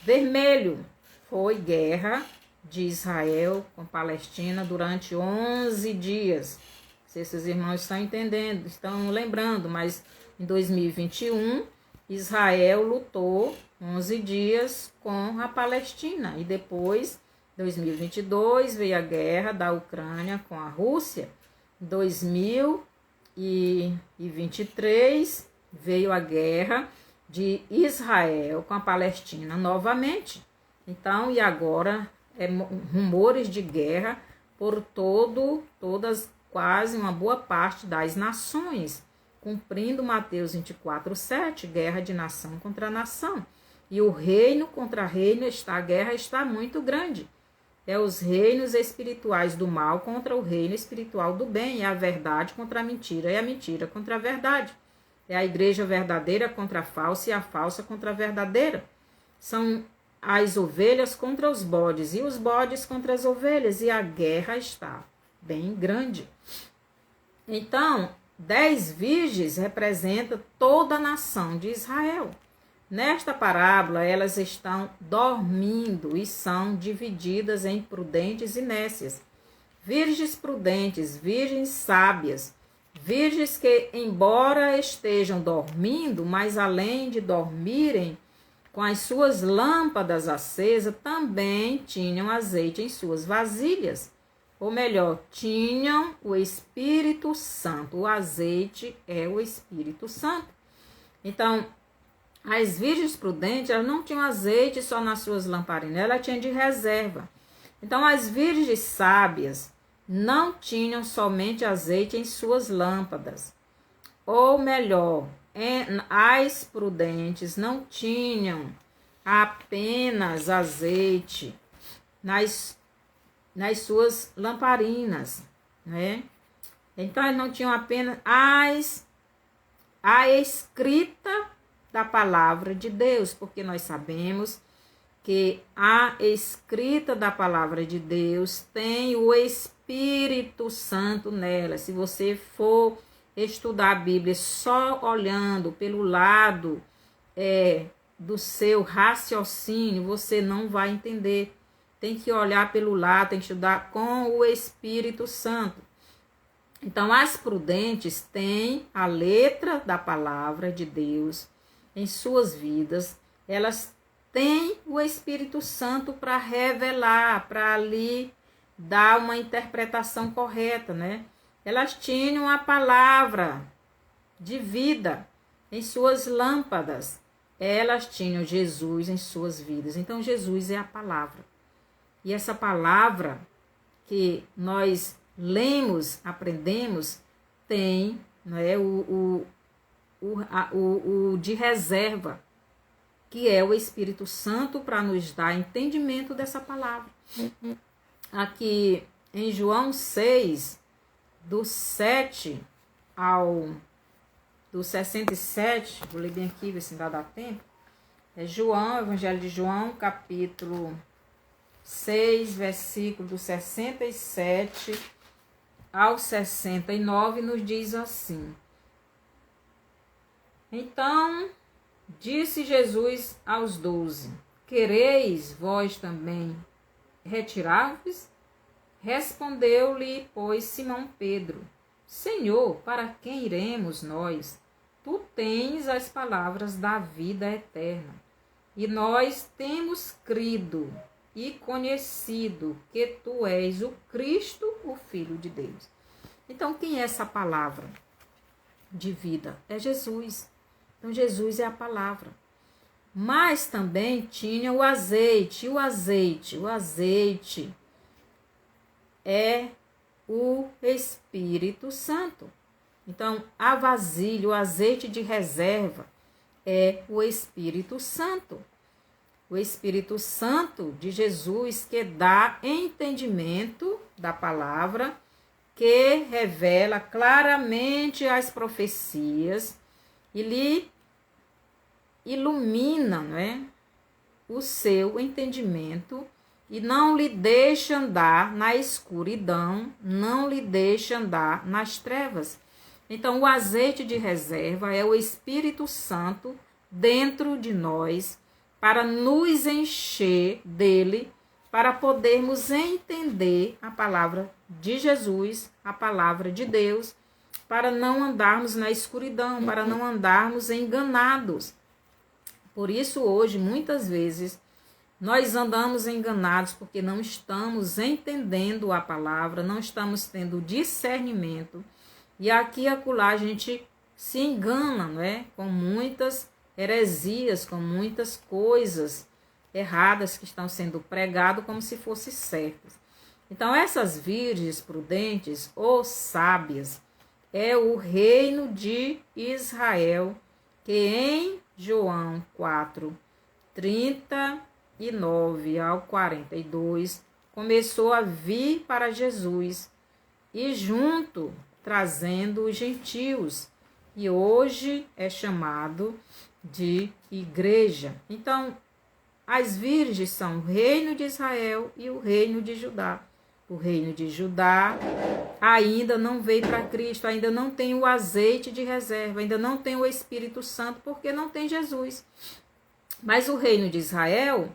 vermelho. Foi guerra de Israel com Palestina durante 11 dias. Se esses irmãos estão entendendo, estão lembrando, mas em 2021, Israel lutou 11 dias com a Palestina. E depois, 2022, veio a guerra da Ucrânia com a Rússia. Em 2023, veio a guerra de Israel com a Palestina novamente. Então, e agora, rumores de guerra por quase uma boa parte das nações, cumprindo Mateus 24, 7, guerra de nação contra nação. E o reino contra reino, a guerra está muito grande. É os reinos espirituais do mal contra o reino espiritual do bem, é a verdade contra a mentira, e a mentira contra a verdade. É a igreja verdadeira contra a falsa e a falsa contra a verdadeira. São as ovelhas contra os bodes e os bodes contra as ovelhas, e a guerra está bem grande. Então, 10 virgens representam toda a nação de Israel. Nesta parábola, elas estão dormindo e são divididas em prudentes e nécias. Virgens prudentes, virgens sábias, virgens que, embora estejam dormindo, mas além de dormirem, com as suas lâmpadas acesas, também tinham azeite em suas vasilhas. Ou melhor, tinham o Espírito Santo. O azeite é o Espírito Santo. Então, as virgens prudentes, elas não tinham azeite só nas suas lamparinas, elas tinham de reserva. Então, as virgens sábias não tinham somente azeite em suas lâmpadas. Ou melhor, as prudentes não tinham apenas azeite nas suas lamparinas, né? Então, eles não tinham apenas a escrita da palavra de Deus, porque nós sabemos que a escrita da palavra de Deus tem o Espírito Santo nela. Se você for estudar a Bíblia só olhando pelo lado do seu raciocínio, você não vai entender. Tem que olhar pelo lado, tem que estudar com o Espírito Santo. Então, as prudentes têm a letra da palavra de Deus em suas vidas. Elas têm o Espírito Santo para revelar, para ali dar uma interpretação correta, né? Elas tinham a palavra de vida em suas lâmpadas. Elas tinham Jesus em suas vidas. Então, Jesus é a palavra. E essa palavra que nós lemos, aprendemos, tem, né, o de reserva, que é o Espírito Santo para nos dar entendimento dessa palavra. Aqui em João 6, do 7 ao do 67, vou ler bem aqui, ver se ainda dá tempo. É João, Evangelho de João, capítulo 6, versículo do 67 ao 69, nos diz assim: Então disse Jesus aos 12: Quereis vós também retirar-vos? Respondeu-lhe, pois, Simão Pedro: Senhor, para quem iremos nós? Tu tens as palavras da vida eterna, e nós temos crido e conhecido que tu és o Cristo, o Filho de Deus. Então, quem é essa palavra de vida? É Jesus. Então, Jesus é a palavra. Mas também tinha o azeite. O azeite é o Espírito Santo. Então, a vasilha, o azeite de reserva é o Espírito Santo. O Espírito Santo de Jesus, que dá entendimento da palavra, que revela claramente as profecias e lhe ilumina, não é, o seu entendimento e não lhe deixa andar na escuridão, não lhe deixa andar nas trevas. Então, o azeite de reserva é o Espírito Santo dentro de nós, para nos encher dele, para podermos entender a palavra de Jesus, a palavra de Deus, para não andarmos na escuridão, para não andarmos enganados. Por isso, hoje, muitas vezes, nós andamos enganados porque não estamos entendendo a palavra, não estamos tendo discernimento. E aqui e acolá a gente se engana, não é? Com muitas heresias, com muitas coisas erradas que estão sendo pregadas como se fossem certas. Então, essas virgens prudentes ou sábias é o reino de Israel, que em João 4, 39 ao 42, começou a vir para Jesus e junto trazendo os gentios. e hoje é chamado de igreja. Então, as virgens são o reino de Israel e o reino de Judá. O reino de Judá ainda não veio para Cristo, ainda não tem o azeite de reserva, ainda não tem o Espírito Santo, porque não tem Jesus. Mas o reino de Israel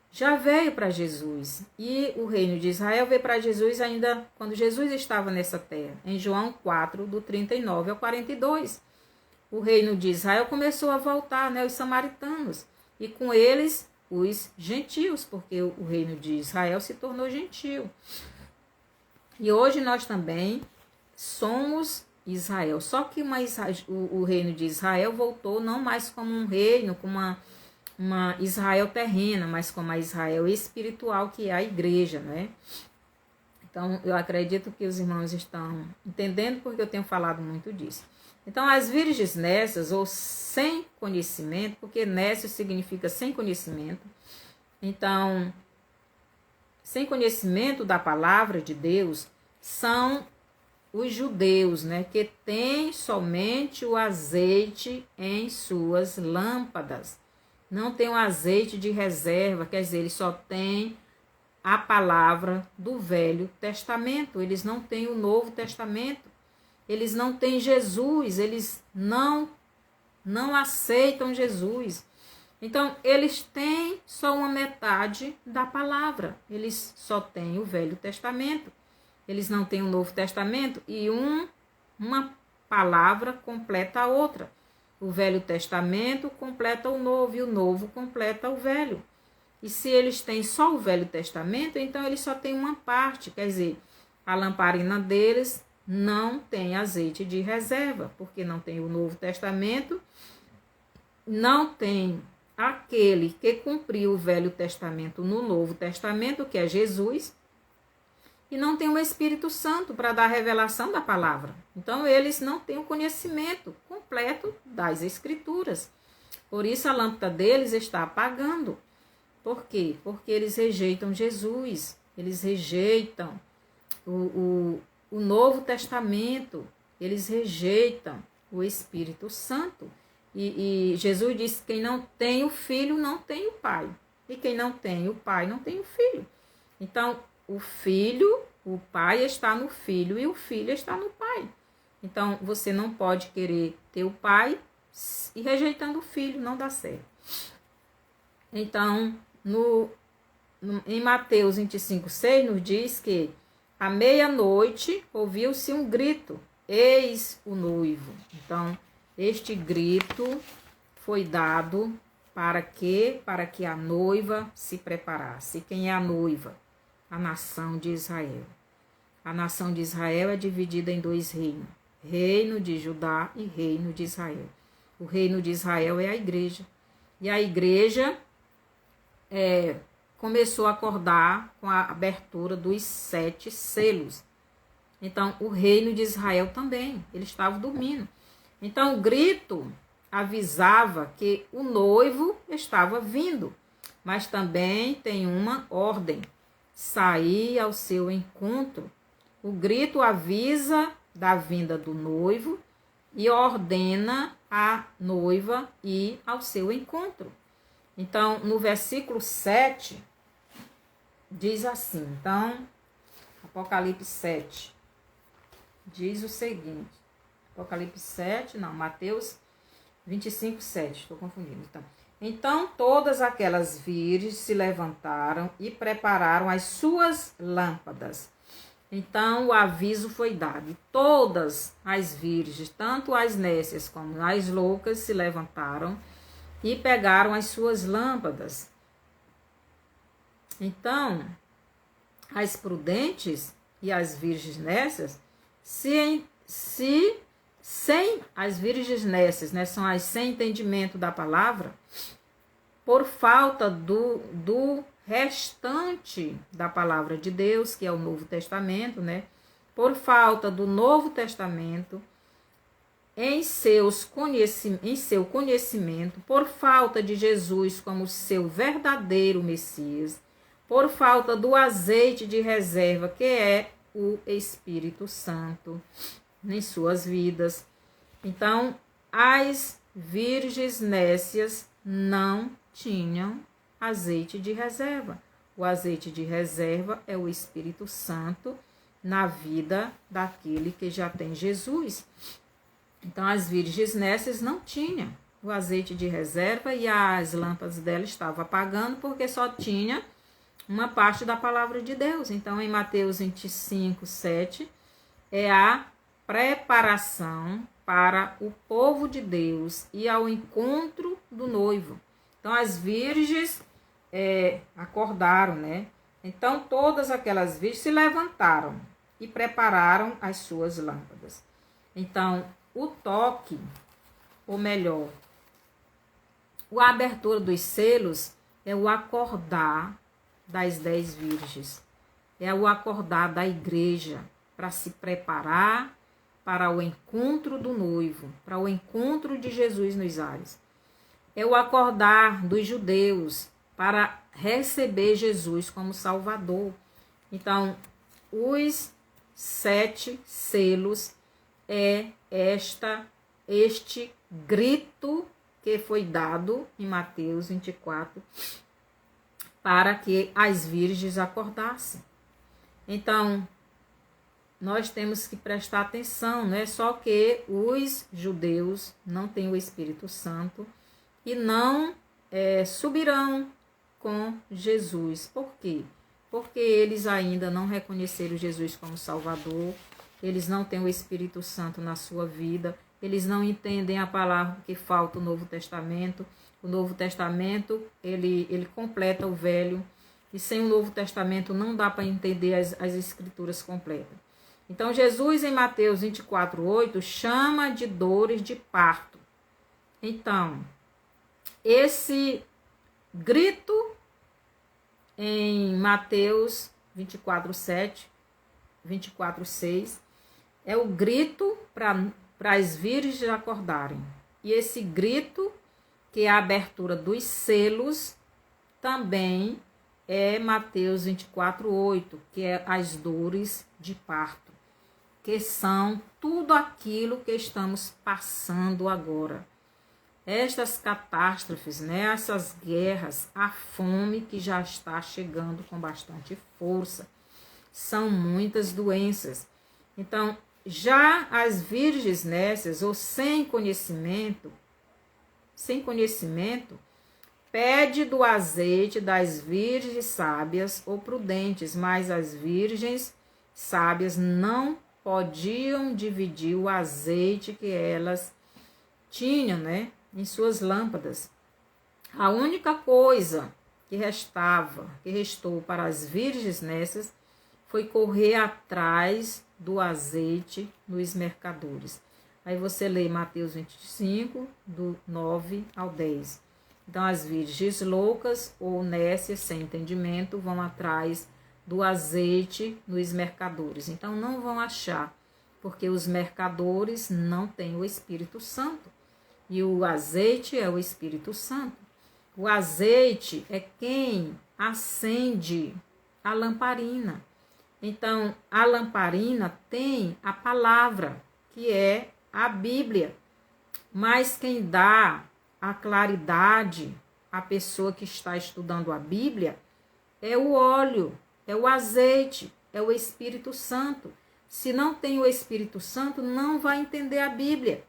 já veio para Jesus. E o reino de Israel veio para Jesus ainda quando Jesus estava nessa terra, em João 4, do 39 ao 42. O reino de Israel começou a voltar, né, os samaritanos, e com eles os gentios, porque o reino de Israel se tornou gentio. E hoje nós também somos Israel. Só que o reino de Israel voltou não mais como um reino, como uma Israel terrena, mas como a Israel espiritual, que é a igreja, né? Então, eu acredito que os irmãos estão entendendo, porque eu tenho falado muito disso. Então, as virgens nécias, ou sem conhecimento, porque nécio significa sem conhecimento. Então, sem conhecimento da palavra de Deus, são os judeus, né, que têm somente o azeite em suas lâmpadas. Não tem o azeite de reserva, quer dizer, eles só têm a palavra do Velho Testamento, eles não têm o Novo Testamento, eles não têm Jesus, eles não aceitam Jesus. Então, eles têm só uma metade da palavra, eles só têm o Velho Testamento, eles não têm o Novo Testamento e uma palavra completa a outra. O Velho Testamento completa o Novo e o Novo completa o Velho. E se eles têm só o Velho Testamento, então eles só têm uma parte, quer dizer, a lamparina deles não tem azeite de reserva, porque não tem o Novo Testamento, não tem aquele que cumpriu o Velho Testamento no Novo Testamento, que é Jesus, e não tem o Espírito Santo para dar a revelação da palavra. Então, eles não têm o conhecimento completo das Escrituras. Por isso, a lâmpada deles está apagando. Por quê? Porque eles rejeitam Jesus, eles rejeitam o Novo Testamento, eles rejeitam o Espírito Santo. E Jesus disse que quem não tem o Filho não tem o Pai. E quem não tem o Pai não tem o Filho. Então, o Filho, o Pai está no Filho e o Filho está no Pai. Então, você não pode querer ter o Pai e rejeitando o Filho, não dá certo. Então, em Mateus 25:6 nos diz que à meia-noite ouviu-se um grito, eis o noivo. Então, este grito foi dado para quê? Para que a noiva se preparasse. E quem é a noiva? A nação de Israel. A nação de Israel é dividida em dois reinos, reino de Judá e reino de Israel. O reino de Israel é a igreja. E a igreja começou a acordar com a abertura dos 7 selos. Então, o reino de Israel também, ele estava dormindo. Então, o grito avisava que o noivo estava vindo, mas também tem uma ordem: sair ao seu encontro. O grito avisa da vinda do noivo e ordena a noiva ir ao seu encontro. Então, no versículo 7, diz assim, então, Apocalipse 7, diz o seguinte, Mateus 25:7, estou confundindo, Então todas aquelas virgens se levantaram e prepararam as suas lâmpadas. Então o aviso foi dado. E todas as virgens, tanto as nécias como as loucas, se levantaram e pegaram as suas lâmpadas. Então, as prudentes e as virgens nécias, sem as virgens nécias, né, são as sem entendimento da palavra, por falta do restante da palavra de Deus, que é o Novo Testamento, né, por falta do Novo Testamento, em seu conhecimento, por falta de Jesus como seu verdadeiro Messias, por falta do azeite de reserva, que é o Espírito Santo, em suas vidas. Então, as virgens nécias não tinham azeite de reserva. O azeite de reserva é o Espírito Santo na vida daquele que já tem Jesus. Então, as virgens nécias não tinham o azeite de reserva e as lâmpadas dela estavam apagando porque só tinha uma parte da palavra de Deus. Então, em Mateus 25, 7, é a preparação para o povo de Deus e ao encontro do noivo. Então, as virgens acordaram, né? Então, todas aquelas virgens se levantaram e prepararam as suas lâmpadas. Então, o toque, ou melhor, a abertura dos selos é o acordar das 10 virgens. É o acordar da igreja para se preparar para o encontro do noivo, para o encontro de Jesus nos ares. É o acordar dos judeus para receber Jesus como Salvador. Então, os 7 selos é este grito que foi dado em Mateus 24 para que as virgens acordassem. Então, nós temos que prestar atenção, não é só que os judeus não têm o Espírito Santo e não subirão com Jesus. Por quê? Porque eles ainda não reconheceram Jesus como Salvador, eles não têm o Espírito Santo na sua vida, eles não entendem a palavra que falta o Novo Testamento. O Novo Testamento, ele completa o Velho, e sem o Novo Testamento não dá para entender as Escrituras completas. Então, Jesus, em Mateus 24, 8, chama de dores de parto. Então, esse grito em Mateus 24, 7, 24, 6, é o grito para as virgens acordarem. E esse grito, que é a abertura dos selos, também é Mateus 24, 8, que é as dores de parto, que são tudo aquilo que estamos passando agora. Estas catástrofes, né, essas guerras, a fome que já está chegando com bastante força, são muitas doenças. Então, já as virgens nécias, ou sem conhecimento, pede do azeite das virgens sábias ou prudentes, mas as virgens sábias não podiam dividir o azeite que elas tinham, né, em suas lâmpadas. A única coisa que restou para as virgens nécias foi correr atrás do azeite nos mercadores. Aí você lê Mateus 25, do 9 ao 10. Então, as virgens loucas ou nécias, sem entendimento, vão atrás do azeite nos mercadores. Então, não vão achar, porque os mercadores não têm o Espírito Santo. E o azeite é o Espírito Santo. O azeite é quem acende a lamparina. Então, a lamparina tem a palavra, que é a Bíblia. Mas quem dá a claridade à pessoa que está estudando a Bíblia é o óleo, é o azeite, é o Espírito Santo. Se não tem o Espírito Santo, não vai entender a Bíblia,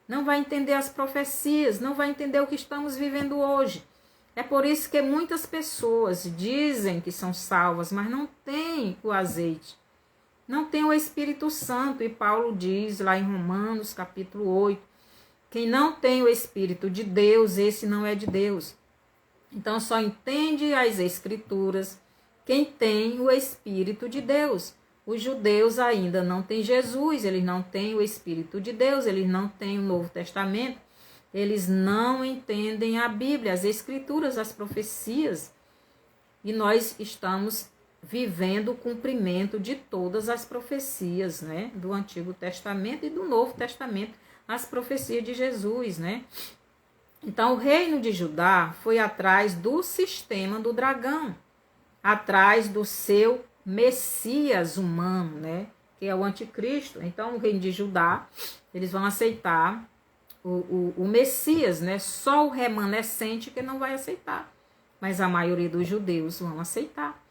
não vai entender as profecias, não vai entender o que estamos vivendo hoje. É por isso que muitas pessoas dizem que são salvas, mas não têm o azeite, não tem o Espírito Santo. E Paulo diz lá em Romanos, capítulo 8, quem não tem o Espírito de Deus, esse não é de Deus. Então, só entende as Escrituras quem tem o Espírito de Deus. Os judeus ainda não têm Jesus, eles não têm o Espírito de Deus, eles não têm o Novo Testamento. Eles não entendem a Bíblia, as Escrituras, as profecias. E nós estamos vivendo o cumprimento de todas as profecias, né, do Antigo Testamento e do Novo Testamento, as profecias de Jesus, né? Então, o reino de Judá foi atrás do sistema do dragão, atrás do seu Messias humano, né, que é o anticristo. Então, o reino de Judá, eles vão aceitar o Messias, né? Só o remanescente que não vai aceitar. Mas a maioria dos judeus vão aceitar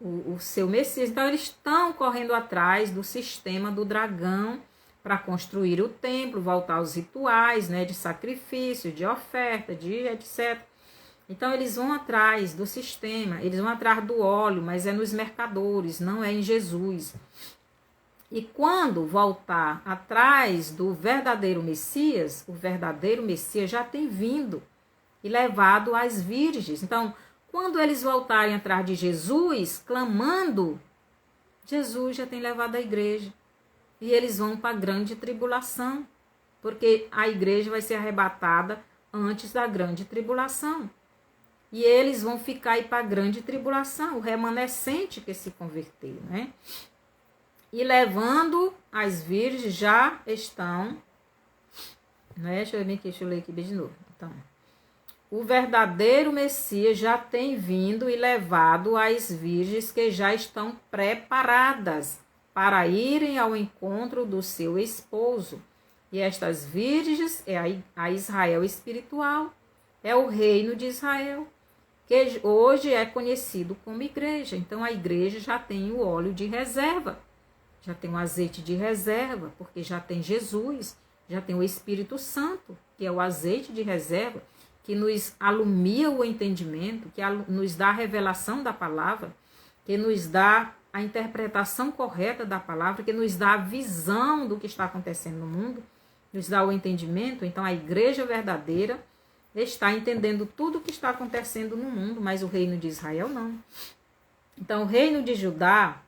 o seu Messias. Então, eles estão correndo atrás do sistema do dragão para construir o templo, voltar aos rituais, né? De sacrifício, de oferta, de etc. Então, eles vão atrás do sistema, eles vão atrás do óleo, mas é nos mercadores, não é em Jesus. E quando voltar atrás do verdadeiro Messias, o verdadeiro Messias já tem vindo e levado as virgens. Então, quando eles voltarem atrás de Jesus, clamando, Jesus já tem levado a igreja. E eles vão para a grande tribulação, porque a igreja vai ser arrebatada antes da grande tribulação. E eles vão ficar aí para a grande tribulação, o remanescente que se converteu, né? E levando as virgens já estão, né? Deixa eu ler aqui bem de novo. Então, o verdadeiro Messias já tem vindo e levado as virgens que já estão preparadas para irem ao encontro do seu esposo. E estas virgens é a Israel espiritual, é o reino de Israel, que hoje é conhecido como igreja. Então, a igreja já tem o óleo de reserva, já tem o azeite de reserva, porque já tem Jesus, já tem o Espírito Santo, que é o azeite de reserva, que nos alumia o entendimento, que nos dá a revelação da palavra, que nos dá a interpretação correta da palavra, que nos dá a visão do que está acontecendo no mundo, nos dá o entendimento. Então, a igreja verdadeira está entendendo tudo o que está acontecendo no mundo, mas o reino de Israel não. Então, o reino de Judá,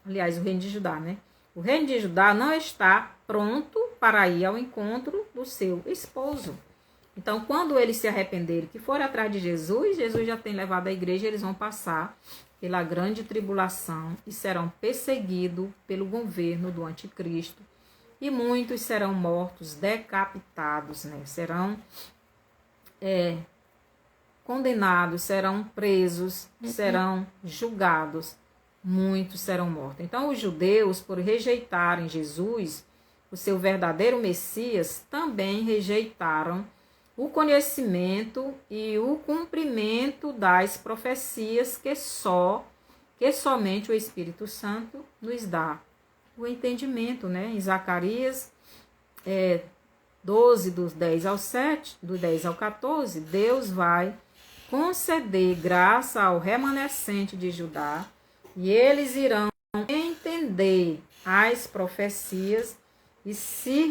aliás, o reino de Judá, né? O reino de Judá não está pronto para ir ao encontro do seu esposo. Então, quando eles se arrependerem, que forem atrás de Jesus, Jesus já tem levado a igreja, eles vão passar pela grande tribulação e serão perseguidos pelo governo do anticristo. E muitos serão mortos, decapitados, né? Serão condenados, serão presos, serão julgados. Muitos serão mortos. Então, os judeus, por rejeitarem Jesus, o seu verdadeiro Messias, também rejeitaram o conhecimento e o cumprimento das profecias que somente o Espírito Santo nos dá. O entendimento, né? Em Zacarias 12, do 10 ao 7, do 10 ao 14, Deus vai conceder graça ao remanescente de Judá, e eles irão entender as profecias e se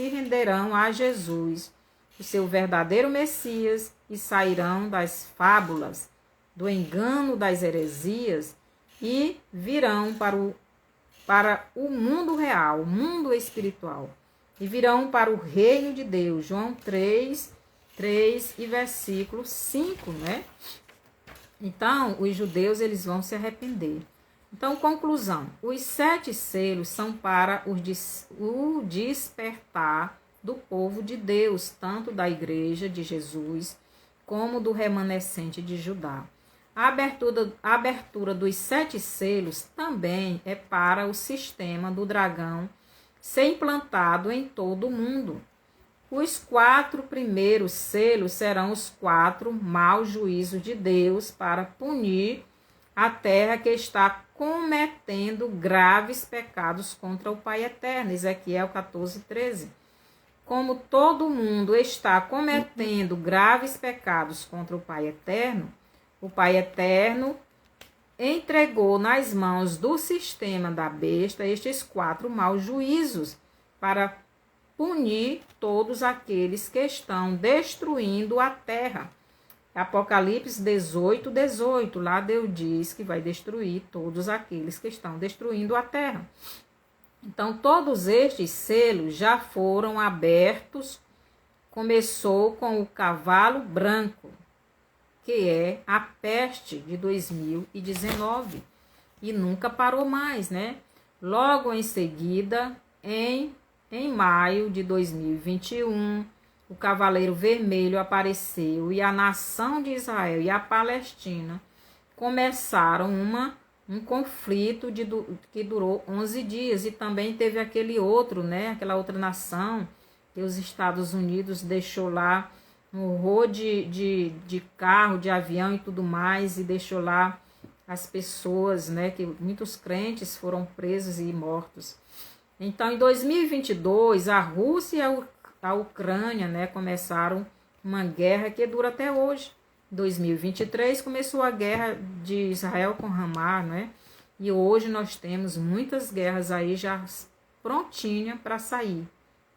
renderão a Jesus, o seu verdadeiro Messias, e sairão das fábulas, do engano das heresias, e virão para o mundo real, o mundo espiritual, e virão para o reino de Deus. João 3 e versículo 5, né? Então, os judeus, eles vão se arrepender. Então, conclusão. Os 7 selos são para o despertar do povo de Deus, tanto da igreja de Jesus, como do remanescente de Judá. A abertura dos 7 selos também é para o sistema do dragão ser implantado em todo o mundo. Os 4 primeiros selos serão os 4 maus juízos de Deus para punir a terra que está cometendo graves pecados contra o Pai Eterno. Ezequiel 14, 13. Como todo mundo está cometendo graves pecados contra o Pai Eterno entregou nas mãos do sistema da besta estes 4 maus juízos para punir todos aqueles que estão destruindo a terra. Apocalipse 18, 18, lá Deus diz que vai destruir todos aqueles que estão destruindo a terra. Então, todos estes selos já foram abertos. Começou com o cavalo branco, que é a peste de 2019, e nunca parou mais, né? Logo em seguida, em maio de 2021, o Cavaleiro Vermelho apareceu e a nação de Israel e a Palestina começaram uma um conflito que durou 11 dias. E também teve aquele outro, né? Aquela outra nação que os Estados Unidos deixou lá um horror de carro, de avião e tudo mais, e deixou lá as pessoas, né? Que muitos crentes foram presos e mortos. Então, em 2022, a Rússia e a Ucrânia, né, começaram uma guerra que dura até hoje. Em 2023 começou a guerra de Israel com Hamas, né? E hoje nós temos muitas guerras aí já prontinha para sair.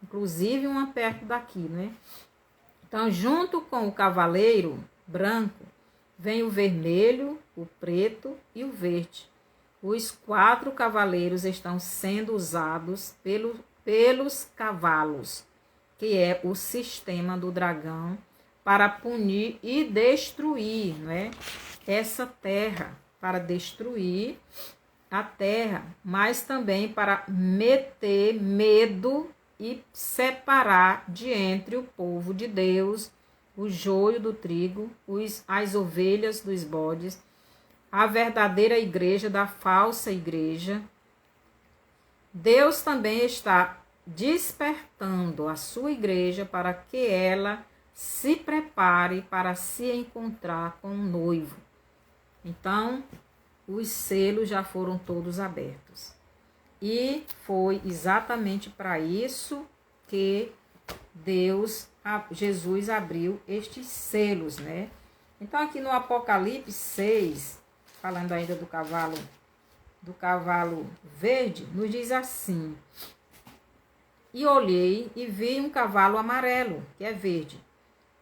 Inclusive uma perto daqui, né? Então, junto com o cavaleiro branco, vem o vermelho, o preto e o verde. Os 4 cavaleiros estão sendo usados pelos cavalos, que é o sistema do dragão, para punir e destruir, né, essa terra, para destruir a terra, mas também para meter medo e separar de entre o povo de Deus o joio do trigo, as ovelhas dos bodes, a verdadeira igreja da falsa igreja. Deus também está despertando a sua igreja para que ela se prepare para se encontrar com o noivo. Então, os selos já foram todos abertos. E foi exatamente para isso que Jesus abriu estes selos, né? Então, aqui no Apocalipse 6, falando ainda do cavalo verde, nos diz assim: e olhei e vi um cavalo amarelo, que é verde,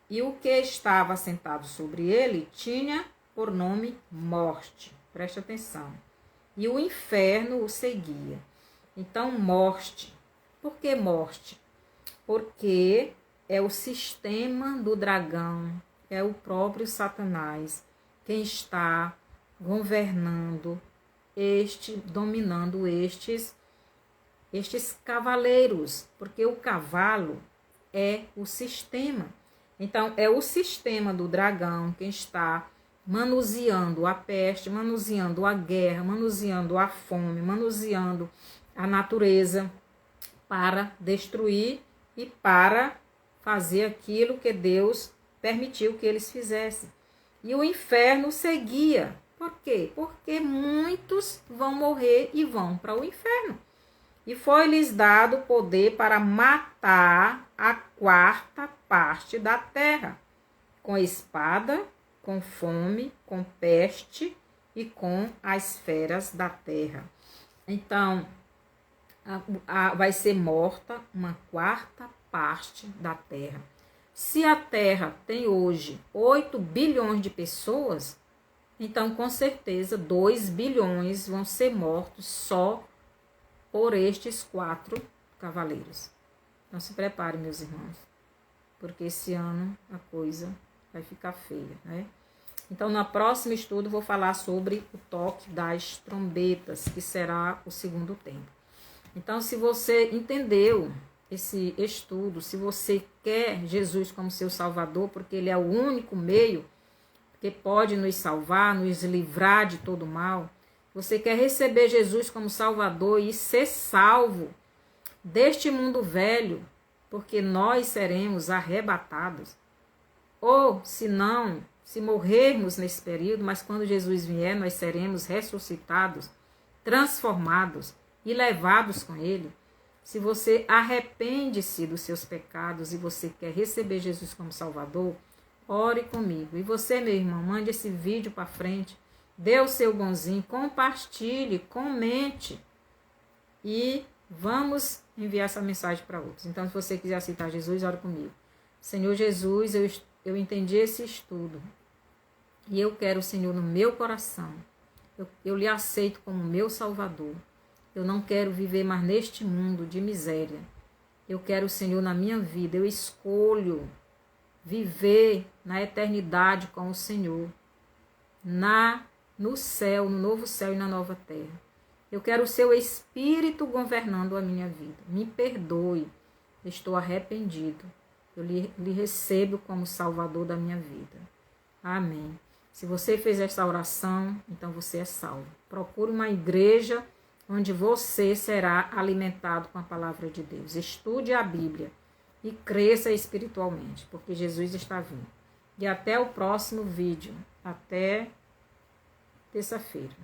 e o que estava sentado sobre ele tinha por nome Morte. Preste atenção. E o inferno o seguia. Então, morte. Por que morte? Porque é o sistema do dragão, é o próprio Satanás quem está governando dominando estes cavaleiros, porque o cavalo é o sistema. Então, é o sistema do dragão quem está manuseando a peste, manuseando a guerra, manuseando a fome, manuseando a natureza para destruir e para fazer aquilo que Deus permitiu que eles fizessem. E o inferno seguia. Por quê? Porque muitos vão morrer e vão para o inferno. E foi-lhes dado poder para matar a 4ª parte da terra, com espada, com fome, com peste e com as feras da terra. Então, vai ser morta uma 4ª parte da terra. Se a terra tem hoje 8 bilhões de pessoas, então com certeza 2 bilhões vão ser mortos só por estes 4 cavaleiros. Então se preparem, meus irmãos, porque esse ano a coisa vai ficar feia, né? Então, no próximo estudo, vou falar sobre o toque das trombetas, que será o segundo tempo. Então, se você entendeu esse estudo, se você quer Jesus como seu Salvador, porque Ele é o único meio que pode nos salvar, nos livrar de todo mal, você quer receber Jesus como Salvador e ser salvo deste mundo velho, porque nós seremos arrebatados. Ou, se não, se morrermos nesse período, mas quando Jesus vier, nós seremos ressuscitados, transformados e levados com Ele. Se você arrepende-se dos seus pecados e você quer receber Jesus como Salvador, ore comigo. E você, meu irmão, mande esse vídeo para frente, dê o seu bonzinho, compartilhe, comente e vamos enviar essa mensagem para outros. Então, se você quiser aceitar Jesus, ore comigo. Senhor Jesus, eu entendi esse estudo e eu quero o Senhor no meu coração. Eu lhe aceito como meu Salvador. Eu não quero viver mais neste mundo de miséria. Eu quero o Senhor na minha vida. Eu escolho viver na eternidade com o Senhor, no céu, no novo céu e na nova terra. Eu quero o seu Espírito governando a minha vida. Me perdoe, estou arrependido. Eu lhe recebo como Salvador da minha vida. Amém. Se você fez esta oração, então você é salvo. Procure uma igreja onde você será alimentado com a palavra de Deus. Estude a Bíblia e cresça espiritualmente, porque Jesus está vindo. E até o próximo vídeo. Até terça-feira.